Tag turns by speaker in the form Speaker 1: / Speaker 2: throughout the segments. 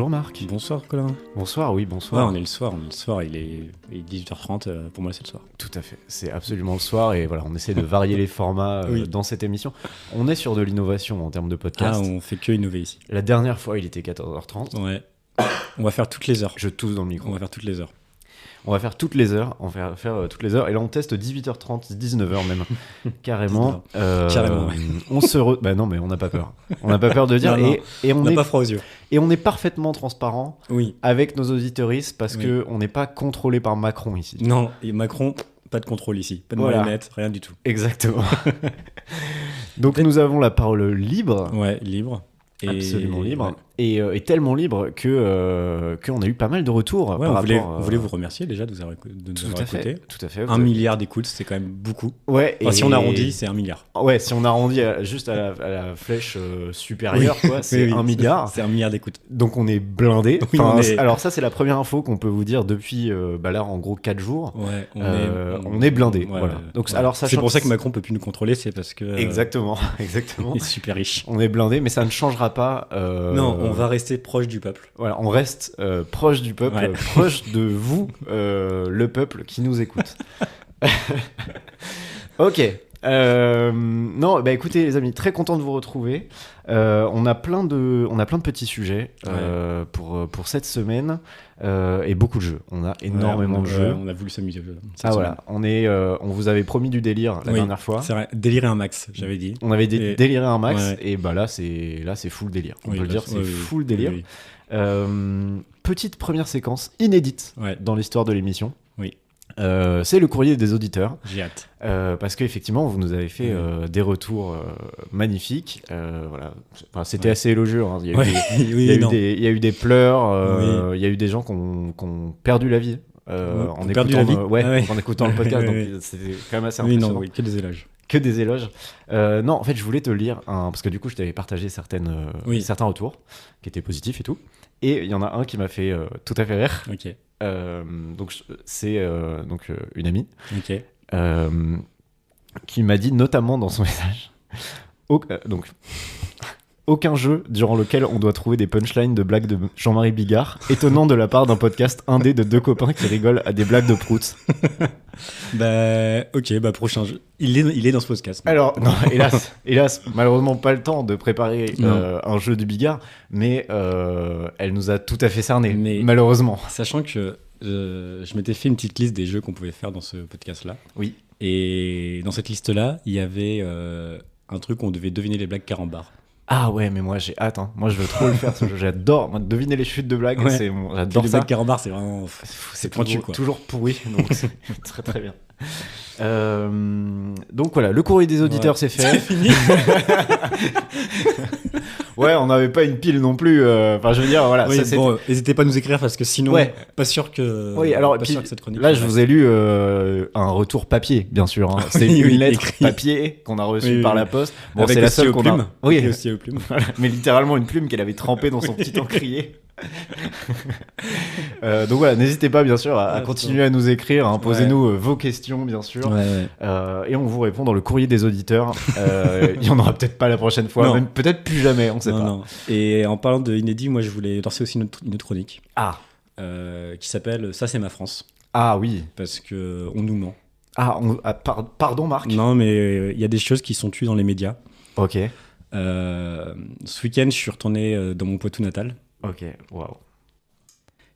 Speaker 1: Bonjour Marc.
Speaker 2: Bonsoir Colin.
Speaker 1: Bonsoir, oui, bonsoir.
Speaker 2: Ouais, on est le soir, il est 18h30, pour moi c'est le soir.
Speaker 1: Tout à fait, c'est absolument le soir et voilà, on essaie de varier les formats
Speaker 2: Oui.
Speaker 1: dans cette émission. On est sur de l'innovation en termes de podcast.
Speaker 2: Ah, on fait que innover ici.
Speaker 1: La dernière fois, il était 14h30.
Speaker 2: Ouais. On va faire toutes les heures.
Speaker 1: Je tousse dans le micro.
Speaker 2: On va faire toutes les heures.
Speaker 1: On va faire toutes les heures, toutes les heures. Et là, on teste 18h30, 19h même, carrément.
Speaker 2: 19h. Carrément, ouais.
Speaker 1: On se Bah non, mais on n'a pas peur. On n'a pas peur de dire.
Speaker 2: Non,
Speaker 1: et
Speaker 2: on n'a pas froid aux yeux.
Speaker 1: Et on est parfaitement transparent
Speaker 2: Oui.
Speaker 1: avec nos auditeuristes parce
Speaker 2: Oui.
Speaker 1: que on n'est pas contrôlé par Macron ici.
Speaker 2: Non, et Macron, pas de contrôle ici. Pas de
Speaker 1: Voilà.
Speaker 2: marionnette, rien du tout.
Speaker 1: Exactement. Donc nous avons la parole libre.
Speaker 2: Ouais, libre. Et...
Speaker 1: Absolument libre.
Speaker 2: Ouais.
Speaker 1: Et tellement libre qu'on a eu pas mal de retours.
Speaker 2: Ouais,
Speaker 1: par
Speaker 2: on voulait vous remercier déjà de nous avoir écouté.
Speaker 1: Tout à fait.
Speaker 2: 1 milliard d'écoutes, c'est quand même beaucoup.
Speaker 1: Ouais,
Speaker 2: Enfin, si on arrondit, c'est 1 milliard.
Speaker 1: Ouais, si on arrondit juste à la flèche supérieure,
Speaker 2: Oui.
Speaker 1: quoi, c'est
Speaker 2: Oui,
Speaker 1: 1 milliard.
Speaker 2: C'est 1 milliard d'écoutes.
Speaker 1: Donc on est blindé.
Speaker 2: Oui,
Speaker 1: Alors ça, c'est la première info qu'on peut vous dire depuis là, en gros, 4 jours.
Speaker 2: Ouais,
Speaker 1: on est blindé.
Speaker 2: Ouais,
Speaker 1: voilà.
Speaker 2: ouais.
Speaker 1: Donc,
Speaker 2: Ouais.
Speaker 1: alors,
Speaker 2: c'est pour ça que Macron peut plus nous contrôler, c'est parce que
Speaker 1: Exactement.
Speaker 2: il est super riche.
Speaker 1: On est blindé, mais ça ne changera pas.
Speaker 2: Non, on va rester proche du peuple.
Speaker 1: Voilà, on reste proche du peuple,
Speaker 2: Ouais.
Speaker 1: proche de vous, le peuple qui nous écoute. Ok. Non, bah écoutez les amis, très content de vous retrouver. On a plein de petits sujets pour cette semaine et beaucoup de jeux. On a énormément de jeux.
Speaker 2: On a voulu s'amuser.
Speaker 1: Voilà, on vous avait promis du délire la dernière fois.
Speaker 2: C'est vrai, délirer un max, j'avais dit.
Speaker 1: On avait déliré un max
Speaker 2: Ouais.
Speaker 1: et bah là c'est full délire. On
Speaker 2: Oui,
Speaker 1: peut le
Speaker 2: là,
Speaker 1: dire, c'est
Speaker 2: oui,
Speaker 1: full délire.
Speaker 2: oui.
Speaker 1: Petite première séquence inédite
Speaker 2: Ouais.
Speaker 1: dans l'histoire de l'émission.
Speaker 2: Oui.
Speaker 1: C'est le courrier des auditeurs.
Speaker 2: J'ai hâte.
Speaker 1: Parce qu'effectivement, vous nous avez fait des retours magnifiques. Voilà. Enfin, c'était assez élogieux. Hein. Il y a eu il y a eu des pleurs. Il y a eu des gens qui ont perdu la vie en
Speaker 2: perdu
Speaker 1: écoutant,
Speaker 2: la vie.
Speaker 1: en écoutant le podcast.
Speaker 2: Ouais.
Speaker 1: Donc, c'était quand même assez
Speaker 2: Oui,
Speaker 1: impressionnant.
Speaker 2: non, oui, que des éloges.
Speaker 1: Que des éloges. Non, en fait, je voulais te lire parce que du coup, je t'avais partagé certains retours qui étaient positifs et tout. Et il y en a un qui m'a fait tout à fait rire.
Speaker 2: Ok.
Speaker 1: Donc c'est une amie
Speaker 2: Ok.
Speaker 1: qui m'a dit notamment dans son message aucun jeu durant lequel on doit trouver des punchlines de blagues de Jean-Marie Bigard, étonnant de la part d'un podcast indé de deux copains qui rigolent à des blagues de prout.
Speaker 2: Prochain jeu. Il est dans ce podcast.
Speaker 1: Alors, non, hélas, malheureusement pas le temps de préparer un jeu du Bigard, mais elle nous a tout à fait cerné, malheureusement.
Speaker 2: Sachant que je m'étais fait une petite liste des jeux qu'on pouvait faire dans ce podcast-là.
Speaker 1: Oui.
Speaker 2: Et dans cette liste-là, il y avait un truc où on devait deviner les blagues carambar.
Speaker 1: Ah ouais, mais moi j'ai hâte. Hein. Moi je veux trop le faire ce jeu. J'adore. Moi, deviner les chutes de blagues,
Speaker 2: Ouais.
Speaker 1: j'adore
Speaker 2: Les
Speaker 1: ça.
Speaker 2: blagues carambar, c'est vraiment. C'est pointu, quoi.
Speaker 1: Toujours pourri. Donc c'est très très bien. Donc voilà, le courrier des auditeurs c'est fait.
Speaker 2: C'est fini.
Speaker 1: Ouais, on n'avait pas une pile non plus. Enfin, je veux dire, voilà.
Speaker 2: Oui,
Speaker 1: Ça,
Speaker 2: bon, n'hésitez pas à nous écrire parce que sinon, pas sûr que.
Speaker 1: Oui, alors
Speaker 2: pas
Speaker 1: puis,
Speaker 2: sûr que cette chronique.
Speaker 1: là, je vous ai lu un retour papier, bien sûr. Hein. C'est
Speaker 2: Oui,
Speaker 1: une lettre
Speaker 2: écrit.
Speaker 1: papier qu'on a reçue par la poste. Bon,
Speaker 2: avec
Speaker 1: c'est la
Speaker 2: aussi
Speaker 1: seule
Speaker 2: aux
Speaker 1: qu'on
Speaker 2: plumes.
Speaker 1: a. Oui,
Speaker 2: Et aussi aux plumes.
Speaker 1: voilà, mais littéralement une plume qu'elle avait trempée dans son petit encrier. Donc voilà, n'hésitez pas bien sûr à continuer à nous écrire, hein, posez-nous vos questions bien sûr, et on vous répond dans le courrier des auditeurs. Il y en aura peut-être pas la prochaine fois, même peut-être plus jamais, on sait pas. Non.
Speaker 2: Et en parlant de inédit, moi je voulais lancer aussi une autre chronique qui s'appelle Ça c'est ma France.
Speaker 1: Ah oui.
Speaker 2: Parce que on nous ment.
Speaker 1: Pardon Marc.
Speaker 2: Non mais il y a des choses qui sont tues dans les médias.
Speaker 1: Ok.
Speaker 2: Ce week-end je suis retourné dans mon Poitou natal.
Speaker 1: Ok, waouh.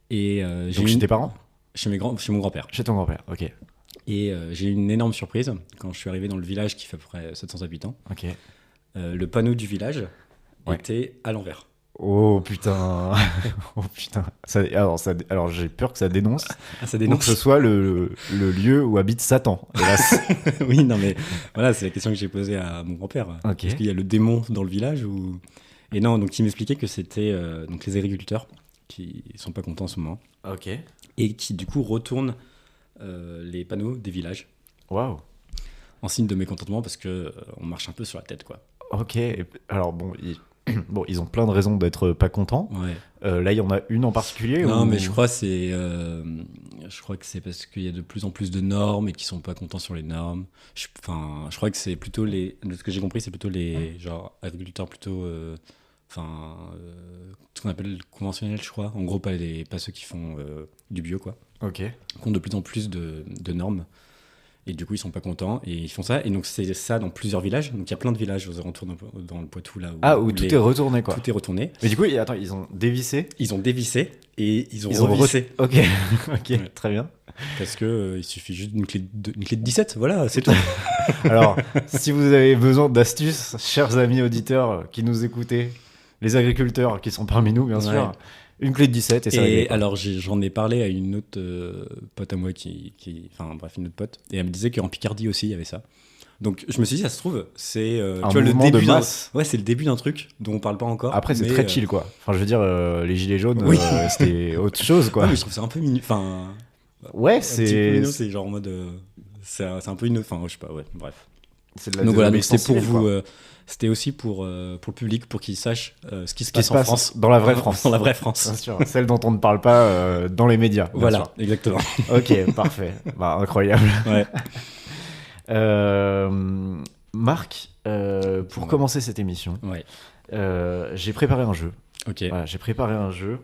Speaker 2: Et
Speaker 1: donc chez tes parents ?
Speaker 2: Chez mon grand-père.
Speaker 1: Chez ton grand-père, ok.
Speaker 2: Et j'ai eu une énorme surprise quand je suis arrivé dans le village qui fait à peu près 700 habitants.
Speaker 1: Ok.
Speaker 2: Le panneau du village était à l'envers.
Speaker 1: Oh putain. Oh putain. Alors j'ai peur que ça dénonce.
Speaker 2: Ça dénonce.
Speaker 1: Ou que ce soit le lieu où habite Satan, hélas.
Speaker 2: Oui, non mais voilà, c'est la question que j'ai posée à mon grand-père.
Speaker 1: Okay.
Speaker 2: Est-ce qu'il y a le démon dans le village ou... Et non, donc il m'expliquait que c'était donc les agriculteurs qui sont pas contents en ce moment.
Speaker 1: Ok.
Speaker 2: Et qui du coup retournent les panneaux des villages.
Speaker 1: Waouh.
Speaker 2: En signe de mécontentement parce que on marche un peu sur la tête, quoi.
Speaker 1: Ok. Alors bon, ils ont plein de raisons d'être pas contents.
Speaker 2: Ouais.
Speaker 1: Là, il y en a une en particulier.
Speaker 2: Non, mais je crois que c'est parce qu'il y a de plus en plus de normes et qu'ils sont pas contents sur les normes. Je crois que c'est plutôt de ce que j'ai compris, c'est plutôt les genre agriculteurs plutôt ce qu'on appelle conventionnel, je crois. En gros, pas ceux qui font du bio, quoi.
Speaker 1: Ok.
Speaker 2: Qui ont de plus en plus de normes. Et du coup, ils sont pas contents et ils font ça. Et donc, c'est ça dans plusieurs villages. Donc, il y a plein de villages aux alentours dans le Poitou, là.
Speaker 1: Où tout est retourné, quoi.
Speaker 2: Tout est retourné.
Speaker 1: Mais du coup, attends, ils ont dévissé.
Speaker 2: Ils ont dévissé et ils ont revissé.
Speaker 1: Ok, ouais. Très bien.
Speaker 2: Parce que il suffit juste d'une clé de 17, voilà, c'est tout.
Speaker 1: Alors, si vous avez besoin d'astuces, chers amis auditeurs qui nous écoutez, les agriculteurs qui sont parmi nous, bien sûr, une clé de 17 et ça
Speaker 2: Et alors, j'en ai parlé à une autre pote à moi une autre pote, et elle me disait qu'en Picardie aussi, il y avait ça. Donc, je me suis dit, ça se trouve, c'est
Speaker 1: tu vois, le début de masse.
Speaker 2: Ouais, c'est le début d'un truc dont on parle pas encore.
Speaker 1: Après, c'est très chill, quoi. Enfin, je veux dire, les gilets jaunes, c'était autre chose, quoi.
Speaker 2: Ouais, mais je trouve ça un peu mignon. Enfin,
Speaker 1: ouais,
Speaker 2: c'est genre en mode. C'est un peu une. Enfin, je sais pas, ouais, bref.
Speaker 1: Donc
Speaker 2: voilà, c'était pour vous. C'était aussi pour le public, pour qu'ils sachent ce qui se passe en France.
Speaker 1: Dans la vraie France.
Speaker 2: Dans la vraie France.
Speaker 1: Bien sûr, celle dont on ne parle pas dans les médias.
Speaker 2: Voilà,
Speaker 1: sûr.
Speaker 2: exactement.
Speaker 1: Ok, parfait. Bah, incroyable.
Speaker 2: Ouais.
Speaker 1: Marc, pour commencer cette émission, j'ai préparé un jeu.
Speaker 2: Ok.
Speaker 1: Voilà, j'ai préparé un jeu.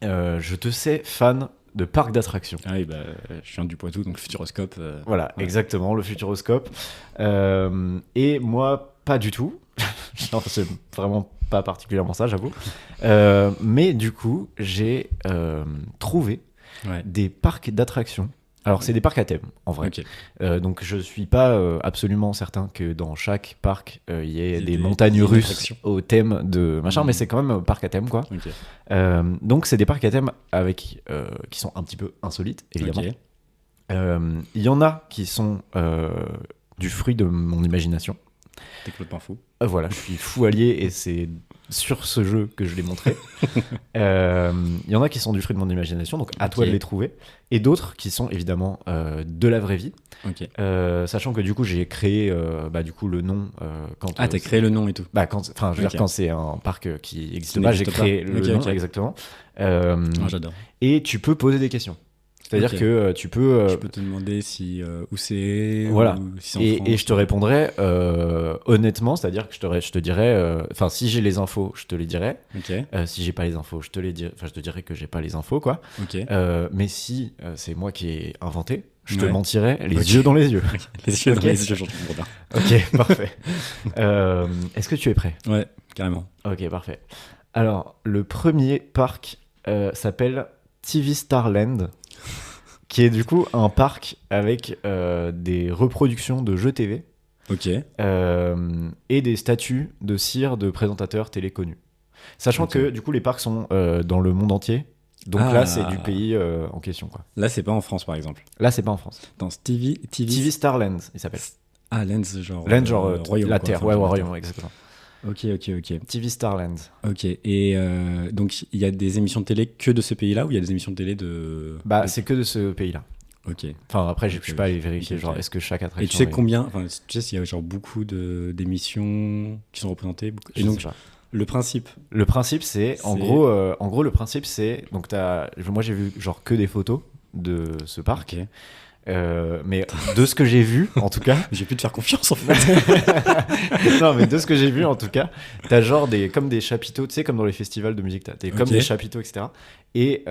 Speaker 1: Je te sais fan de parcs d'attractions.
Speaker 2: Ah oui, bah, je viens du Poitou, donc le Futuroscope.
Speaker 1: Voilà, exactement, le Futuroscope. Et moi, pas du tout. Non, c'est vraiment pas particulièrement ça, j'avoue. Mais du coup, j'ai trouvé des parcs d'attractions. Alors, c'est des parcs à thème, en vrai.
Speaker 2: Okay.
Speaker 1: Donc, je suis pas absolument certain que dans chaque parc, il y ait des montagnes russes au thème de machin, mais c'est quand même un parc à thème, quoi.
Speaker 2: Okay.
Speaker 1: Donc, c'est des parcs à thème qui sont un petit peu insolites, évidemment.
Speaker 2: Okay.
Speaker 1: Il y en a qui sont du fruit de mon imagination.
Speaker 2: T'es complètement fou.
Speaker 1: Voilà, je suis fou allié et c'est sur ce jeu que je l'ai montré. Il y en a qui sont du fruit de mon imagination, donc à toi de les trouver. Et d'autres qui sont évidemment de la vraie vie.
Speaker 2: Okay.
Speaker 1: Sachant que du coup, j'ai créé le nom.
Speaker 2: T'as créé le nom et tout.
Speaker 1: Je veux dire, quand c'est un parc qui n'existe pas, j'ai créé le nom, exactement.
Speaker 2: J'adore.
Speaker 1: Et tu peux poser des questions. C'est-à-dire que tu peux...
Speaker 2: Je peux te demander où c'est,
Speaker 1: voilà.
Speaker 2: Ou si c'est en France.
Speaker 1: Et je te répondrai honnêtement, c'est-à-dire que je te dirais... Enfin, si j'ai les infos, je te les dirai.
Speaker 2: Okay.
Speaker 1: Si j'ai pas les infos, je te dirai que j'ai pas les infos, quoi.
Speaker 2: Okay.
Speaker 1: Mais si c'est moi qui ai inventé, je te mentirai les yeux dans les yeux.
Speaker 2: Les yeux dans les yeux, j'entends bien.
Speaker 1: Ok, parfait. Est-ce que tu es prêt ?
Speaker 2: Ouais, carrément.
Speaker 1: Ok, parfait. Alors, le premier parc s'appelle TV Starland, qui est du coup un parc avec des reproductions de jeux TV et des statues de cire de présentateurs télé connus. Sachant que du coup les parcs sont dans le monde entier, donc là c'est du pays en question, quoi.
Speaker 2: Là c'est pas en France par exemple.
Speaker 1: Là c'est pas en France.
Speaker 2: Dans TV
Speaker 1: Starland il s'appelle.
Speaker 2: Ah, Lens genre
Speaker 1: royaume, la Terre, royaume, exactement.
Speaker 2: Ok.
Speaker 1: TV Starland.
Speaker 2: Ok, et donc il y a des émissions de télé que de ce pays-là ou il y a des émissions de télé de...
Speaker 1: c'est que de ce pays-là.
Speaker 2: Ok.
Speaker 1: Enfin, après, je suis pas allé vérifier, genre, est-ce que chaque attraction...
Speaker 2: Et tu sais combien... Enfin, tu sais s'il y a genre beaucoup d'émissions qui sont représentées et donc, le principe, c'est...
Speaker 1: En gros, le principe, c'est... Donc, moi, j'ai vu genre que des photos de ce parc.
Speaker 2: Okay.
Speaker 1: Mais de ce que j'ai vu, en tout cas...
Speaker 2: J'ai pu te faire confiance, en fait.
Speaker 1: Non, mais de ce que j'ai vu, en tout cas, t'as genre comme des chapiteaux, tu sais, comme dans les festivals de musique, t'as comme des chapiteaux, etc. Et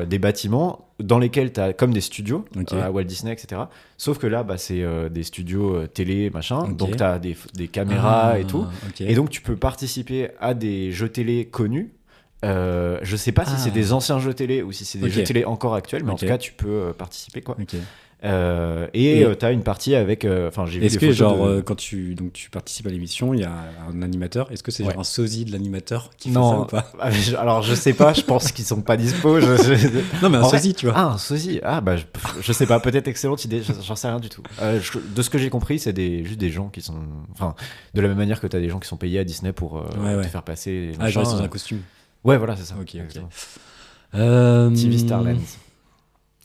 Speaker 1: des bâtiments dans lesquels t'as comme des studios, à Walt Disney, etc. Sauf que là, c'est des studios télé, machin. Donc, t'as des caméras et tout. Et donc, tu peux participer à des jeux télé connus. Je sais pas si c'est des anciens jeux télé ou si c'est des jeux télé encore actuels, mais en tout cas, tu peux participer, quoi. Et t'as une partie avec j'ai vu
Speaker 2: est-ce que genre quand tu participes à l'émission il y a un animateur, est-ce que c'est genre un sosie de l'animateur qui fait ça ou pas?
Speaker 1: Alors je sais pas, je pense qu'ils sont pas dispo.
Speaker 2: Non mais un sosie, tu vois.
Speaker 1: Un sosie, je sais pas, peut-être excellente idée, j'en sais rien du tout. De ce que j'ai compris, c'est juste des gens qui sont, de la même manière que t'as des gens qui sont payés à Disney pour te faire passer
Speaker 2: genre dans un costume.
Speaker 1: Ouais, voilà, c'est ça.
Speaker 2: Ok.
Speaker 1: TV Starland,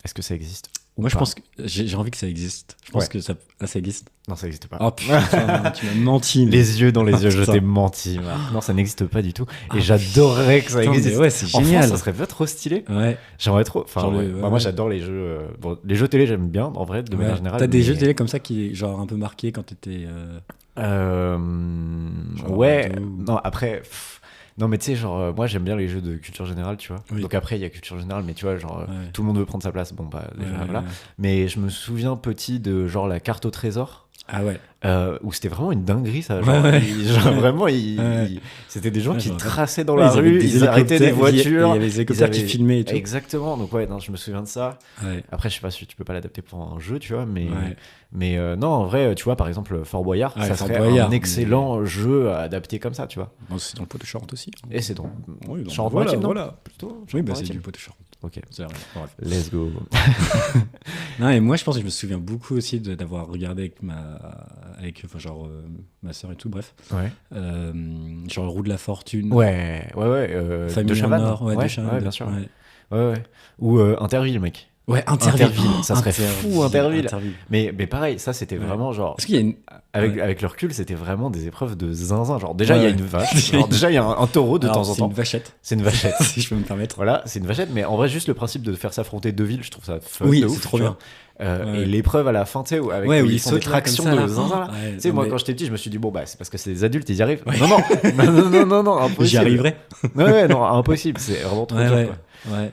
Speaker 1: est-ce que ça existe?
Speaker 2: Moi, je pense que j'ai envie que ça existe. Je pense que ça existe.
Speaker 1: Non, ça n'existe pas.
Speaker 2: Oh putain, tu m'as menti.
Speaker 1: Les yeux dans les yeux, je t'ai menti. Non, ça n'existe pas du tout. Et j'adorerais que ça existe.
Speaker 2: Ouais, c'est génial.
Speaker 1: France, ça serait pas trop stylé.
Speaker 2: Ouais.
Speaker 1: J'aimerais trop. Moi, j'adore les jeux. Les jeux télé, j'aime bien, en vrai, de manière générale.
Speaker 2: T'as des jeux télé comme ça qui, genre, un peu marqués quand t'étais.
Speaker 1: Ouais. Non, après. Non, mais tu sais, genre, moi j'aime bien les jeux de culture générale, tu vois.
Speaker 2: Oui.
Speaker 1: Donc après, il y a culture générale, mais tu vois, genre,
Speaker 2: Ouais.
Speaker 1: tout le monde veut prendre sa place. Bon, bah, déjà,
Speaker 2: Ouais,
Speaker 1: voilà.
Speaker 2: ouais.
Speaker 1: Mais je me souviens petit de genre la carte au trésor.
Speaker 2: Ah ouais.
Speaker 1: Où c'était vraiment une dinguerie, ça.
Speaker 2: Ouais,
Speaker 1: Genre,
Speaker 2: ouais.
Speaker 1: genre, vraiment,
Speaker 2: Ouais.
Speaker 1: c'était des gens
Speaker 2: Ouais,
Speaker 1: qui
Speaker 2: je me rappelle.
Speaker 1: traçaient dans
Speaker 2: Ouais,
Speaker 1: la
Speaker 2: ils avaient
Speaker 1: rue,
Speaker 2: des
Speaker 1: ils arrêtaient des
Speaker 2: hélicoptères, il y
Speaker 1: voitures.
Speaker 2: avait des hélicoptères qui filmaient et tout.
Speaker 1: Exactement. Donc, ouais, non, je me souviens de ça.
Speaker 2: Ouais.
Speaker 1: Après, je sais pas si tu peux pas l'adapter pour un jeu, tu vois,
Speaker 2: Ouais.
Speaker 1: mais non, en vrai, tu vois, par exemple, Fort Boyard,
Speaker 2: Ouais,
Speaker 1: ça
Speaker 2: Fort
Speaker 1: serait
Speaker 2: Boyard,
Speaker 1: un excellent jeu à adapter comme ça, tu vois.
Speaker 2: Bon, c'est dans le Poitou-Charentes aussi.
Speaker 1: Et c'est donc
Speaker 2: Oui, donc
Speaker 1: Charente-Maritime, non
Speaker 2: voilà.
Speaker 1: Plutôt
Speaker 2: Oui, bah, c'est
Speaker 1: Charente-Maritime.
Speaker 2: du Poitou-Charentes.
Speaker 1: Ok,
Speaker 2: C'est vrai. Bref.
Speaker 1: let's go.
Speaker 2: Non, et moi, je pense que je me souviens beaucoup aussi d'avoir regardé enfin, genre, ma sœur et tout, bref.
Speaker 1: Ouais.
Speaker 2: Genre, le Roue de la Fortune.
Speaker 1: Ouais.
Speaker 2: Famille
Speaker 1: de
Speaker 2: en
Speaker 1: Chavannes.
Speaker 2: or. Ouais, de Chavannes.
Speaker 1: bien sûr.
Speaker 2: Ouais,
Speaker 1: Ouais. Ou Interville, mec.
Speaker 2: ouais Interville.
Speaker 1: Ça serait fou, Interville. Mais pareil, ça c'était
Speaker 2: Ouais.
Speaker 1: vraiment genre.
Speaker 2: Est-ce qu'il y a une.
Speaker 1: Avec le recul, c'était vraiment des épreuves de zinzin. Genre, déjà, il y a
Speaker 2: Ouais.
Speaker 1: une vache. Genre, déjà, il y a un taureau de
Speaker 2: Alors,
Speaker 1: temps en
Speaker 2: c'est
Speaker 1: temps.
Speaker 2: une vachette,
Speaker 1: C'est une vachette.
Speaker 2: si je peux me permettre.
Speaker 1: Voilà, c'est une vachette. Mais en vrai, juste le principe de faire s'affronter deux villes, je trouve ça fun
Speaker 2: Oui,
Speaker 1: de
Speaker 2: c'est
Speaker 1: ouf.
Speaker 2: trop
Speaker 1: tu
Speaker 2: bien.
Speaker 1: vois.
Speaker 2: Ouais.
Speaker 1: Et l'épreuve à la fin, tu sais, avec
Speaker 2: Ouais,
Speaker 1: où
Speaker 2: oui,
Speaker 1: ils font des tractions de zinzin. Là.
Speaker 2: Ouais,
Speaker 1: Tu sais,
Speaker 2: non,
Speaker 1: moi,
Speaker 2: mais
Speaker 1: quand j'étais petit, je me suis dit, bon, bah, c'est parce que c'est des adultes, ils y arrivent.
Speaker 2: Ouais.
Speaker 1: Non, impossible.
Speaker 2: J'y arriverai.
Speaker 1: Ouais, non, impossible. C'est vraiment trop dur,
Speaker 2: Ouais.
Speaker 1: quoi.
Speaker 2: Ouais.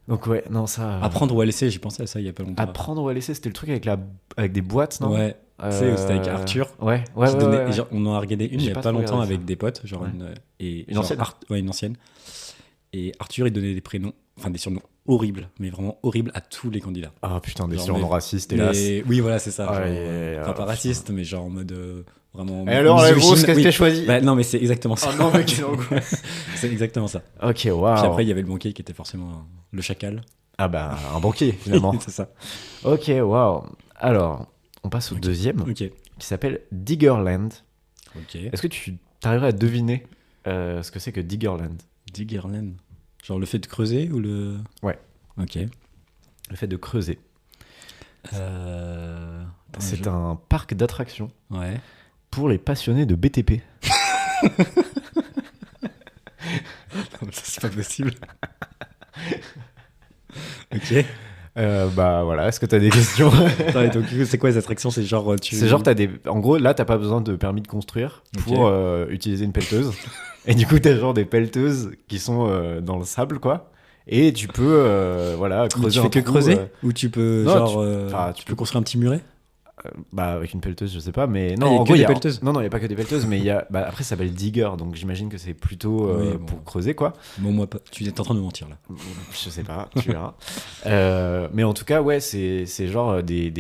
Speaker 1: Donc, ouais, non, ça.
Speaker 2: Apprendre ou à laisser, j'ai pensé à ça il y a pas longtemps.
Speaker 1: Apprendre ou à laisser, c'était le truc avec des boîtes, non?
Speaker 2: Ouais. Tu sais, c'était avec Arthur.
Speaker 1: Ouais.
Speaker 2: Genre, on en a regardé une il y
Speaker 1: J'ai
Speaker 2: a
Speaker 1: pas
Speaker 2: pas
Speaker 1: trop
Speaker 2: longtemps
Speaker 1: regardé
Speaker 2: avec
Speaker 1: ça.
Speaker 2: des potes, genre
Speaker 1: Ouais.
Speaker 2: une
Speaker 1: Une ancienne.
Speaker 2: Ouais, une ancienne. Et Arthur, il donnait des prénoms, enfin des surnoms horribles, mais vraiment horribles à tous les candidats.
Speaker 1: Ah putain, des
Speaker 2: Genre,
Speaker 1: surnoms
Speaker 2: mais-
Speaker 1: racistes, hélas.
Speaker 2: Oui, voilà, c'est ça.
Speaker 1: Ah,
Speaker 2: genre,
Speaker 1: ouais,
Speaker 2: enfin, pas
Speaker 1: putain.
Speaker 2: raciste, mais genre en mode vraiment.
Speaker 1: Et alors, la
Speaker 2: misogyne.
Speaker 1: grosse, qu'est-ce
Speaker 2: Oui.
Speaker 1: que t'as choisi?
Speaker 2: Bah, non, mais c'est exactement ça.
Speaker 1: Oh non, mec, quelle angoisse.
Speaker 2: C'est exactement ça.
Speaker 1: Ok,
Speaker 2: Puis
Speaker 1: waouh.
Speaker 2: après, il y avait le banquier qui était forcément le chacal.
Speaker 1: Ah bah, un banquier, finalement.
Speaker 2: C'est ça.
Speaker 1: Ok, waouh. Alors, on passe au
Speaker 2: Ok.
Speaker 1: deuxième,
Speaker 2: Ok.
Speaker 1: qui s'appelle Diggerland.
Speaker 2: Ok.
Speaker 1: Est-ce que tu arriverais à deviner ce que c'est que Diggerland?
Speaker 2: Diggerland. Genre le fait de creuser ou le.
Speaker 1: Ouais.
Speaker 2: Ok.
Speaker 1: Le fait de creuser.
Speaker 2: Attends,
Speaker 1: C'est un parc d'attractions
Speaker 2: Ouais.
Speaker 1: pour les passionnés de BTP.
Speaker 2: Ça, c'est pas possible. Ok.
Speaker 1: Bah voilà, est-ce que t'as des questions?
Speaker 2: Attends, et donc, c'est quoi les attractions? C'est genre
Speaker 1: C'est genre, en gros, là, t'as pas besoin de permis de construire pour utiliser une pelleteuse. Et du coup, t'as genre des pelleteuses qui sont dans le sable, quoi. Et tu peux, voilà,
Speaker 2: Mais
Speaker 1: creuser
Speaker 2: tu fais
Speaker 1: un
Speaker 2: que
Speaker 1: trou,
Speaker 2: creuser ou tu peux
Speaker 1: non,
Speaker 2: genre
Speaker 1: tu
Speaker 2: tu peux construire un petit muret?
Speaker 1: Bah, avec une pelleteuse, je sais pas, mais
Speaker 2: Ah,
Speaker 1: non,
Speaker 2: y a
Speaker 1: en
Speaker 2: que
Speaker 1: gros,
Speaker 2: des
Speaker 1: il y a...
Speaker 2: pelleteuses.
Speaker 1: Non, il y a pas que des pelleteuses, mais il y a... bah, après, ça s'appelle digger, donc j'imagine que c'est plutôt
Speaker 2: Oui, bon.
Speaker 1: pour creuser, quoi.
Speaker 2: Bon, moi pas. Tu es en train de me mentir là.
Speaker 1: Je sais pas, tu verras. Mais en tout cas, ouais, c'est genre des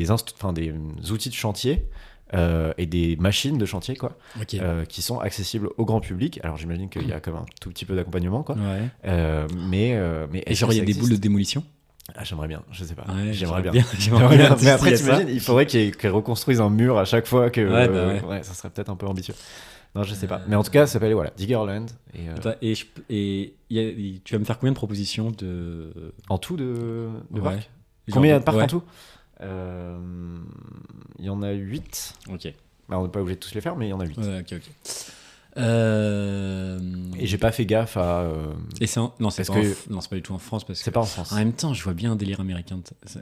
Speaker 1: outils de chantier et des machines de chantier, quoi,
Speaker 2: Ok.
Speaker 1: qui sont accessibles au grand public. Alors, j'imagine qu'il y a comme un tout petit peu d'accompagnement, quoi.
Speaker 2: Ouais.
Speaker 1: Mais
Speaker 2: Et genre il y a des boules de démolition?
Speaker 1: Ah, j'aimerais bien, je sais pas.
Speaker 2: Ouais,
Speaker 1: j'aimerais bien.
Speaker 2: J'aimerais bien.
Speaker 1: Mais après,
Speaker 2: si, il y a ça.
Speaker 1: t'imagines, il faudrait qu'ils reconstruisent un mur à chaque fois que.
Speaker 2: Ouais, bah ouais.
Speaker 1: Ça serait peut-être un peu ambitieux. Non, je sais pas. Mais en tout cas, ça s'appelle voilà, Diggerland. Et,
Speaker 2: Attends, tu vas me faire combien de propositions de.
Speaker 1: en tout de
Speaker 2: Ouais.
Speaker 1: parcs
Speaker 2: Genre
Speaker 1: Combien il y a de parcs
Speaker 2: ouais.
Speaker 1: en tout Il y en a 8.
Speaker 2: Ok.
Speaker 1: Bah, on n'est pas obligé de tous les faire, mais il y en a 8.
Speaker 2: Ouais, ok.
Speaker 1: Et j'ai pas fait gaffe à.
Speaker 2: Et c'est non, c'est
Speaker 1: parce
Speaker 2: pas,
Speaker 1: que-
Speaker 2: non, c'est pas du tout en France parce que
Speaker 1: C'est pas en France.
Speaker 2: en même temps, je vois bien un délire américain.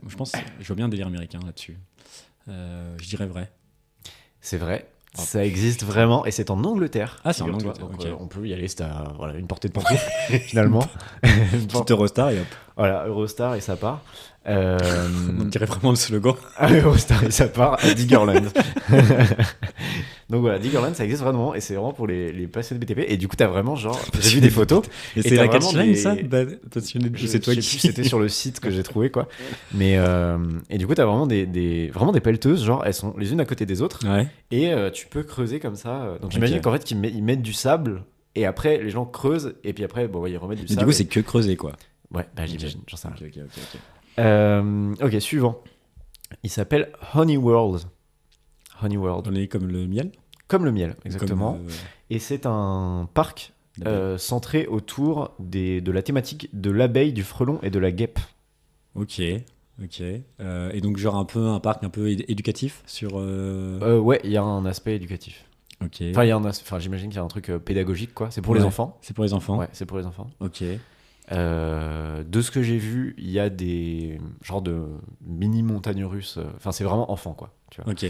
Speaker 2: Je pense, je vois bien un délire américain là-dessus. Je dirais vrai.
Speaker 1: C'est vrai. Ça existe vraiment et c'est en Angleterre.
Speaker 2: Ah, c'est en
Speaker 1: figure-toi.
Speaker 2: Angleterre,
Speaker 1: Donc,
Speaker 2: ok.
Speaker 1: on peut y aller, c'est à voilà, une portée de pantoufle finalement.
Speaker 2: Petite Eurostar et hop.
Speaker 1: Voilà, Eurostar et ça part.
Speaker 2: On dirait vraiment le slogan.
Speaker 1: Ah, Eurostar et ça part à Diggerland. Donc voilà, Diggerland ça existe vraiment et c'est vraiment pour les passionnés de BTP. Et du coup, t'as vraiment genre. J'ai vu des photos.
Speaker 2: Et
Speaker 1: Et
Speaker 2: c'est
Speaker 1: t'as
Speaker 2: la
Speaker 1: vraiment
Speaker 2: catchline
Speaker 1: des-
Speaker 2: ça passionné de c'est toi
Speaker 1: je
Speaker 2: qui.
Speaker 1: sais plus, c'était sur le site que j'ai trouvé quoi. Mais et du coup, t'as vraiment vraiment des pelleteuses, genre elles sont les unes à côté des autres.
Speaker 2: Ouais.
Speaker 1: Et tu peux creuser comme ça. Donc j'imagine qu'en fait, ils mettent du sable. Et après, les gens creusent, et puis après, bon, ouais, ils remettent du
Speaker 2: Mais
Speaker 1: sable.
Speaker 2: du coup, c'est que creuser quoi.
Speaker 1: Ouais, bah j'imagine, j'en sais rien.
Speaker 2: Ok.
Speaker 1: Ok, suivant. Il s'appelle Honey World. Honey World.
Speaker 2: On est comme le miel.
Speaker 1: Comme le miel, exactement.
Speaker 2: Comme,
Speaker 1: Et c'est un parc centré autour de la thématique de l'abeille, du frelon et de la guêpe.
Speaker 2: Ok. Et donc genre un peu un parc un peu éducatif sur.
Speaker 1: Ouais, il y a un aspect éducatif.
Speaker 2: Ok.
Speaker 1: Enfin, j'imagine qu'il y a un truc pédagogique, quoi. C'est pour les
Speaker 2: Ouais.
Speaker 1: enfants.
Speaker 2: C'est pour les enfants.
Speaker 1: Ouais, c'est pour les enfants.
Speaker 2: Ok.
Speaker 1: De ce que j'ai vu, il y a des genres de mini montagnes russes. Enfin, c'est vraiment enfant, quoi. Tu vois.
Speaker 2: Ok.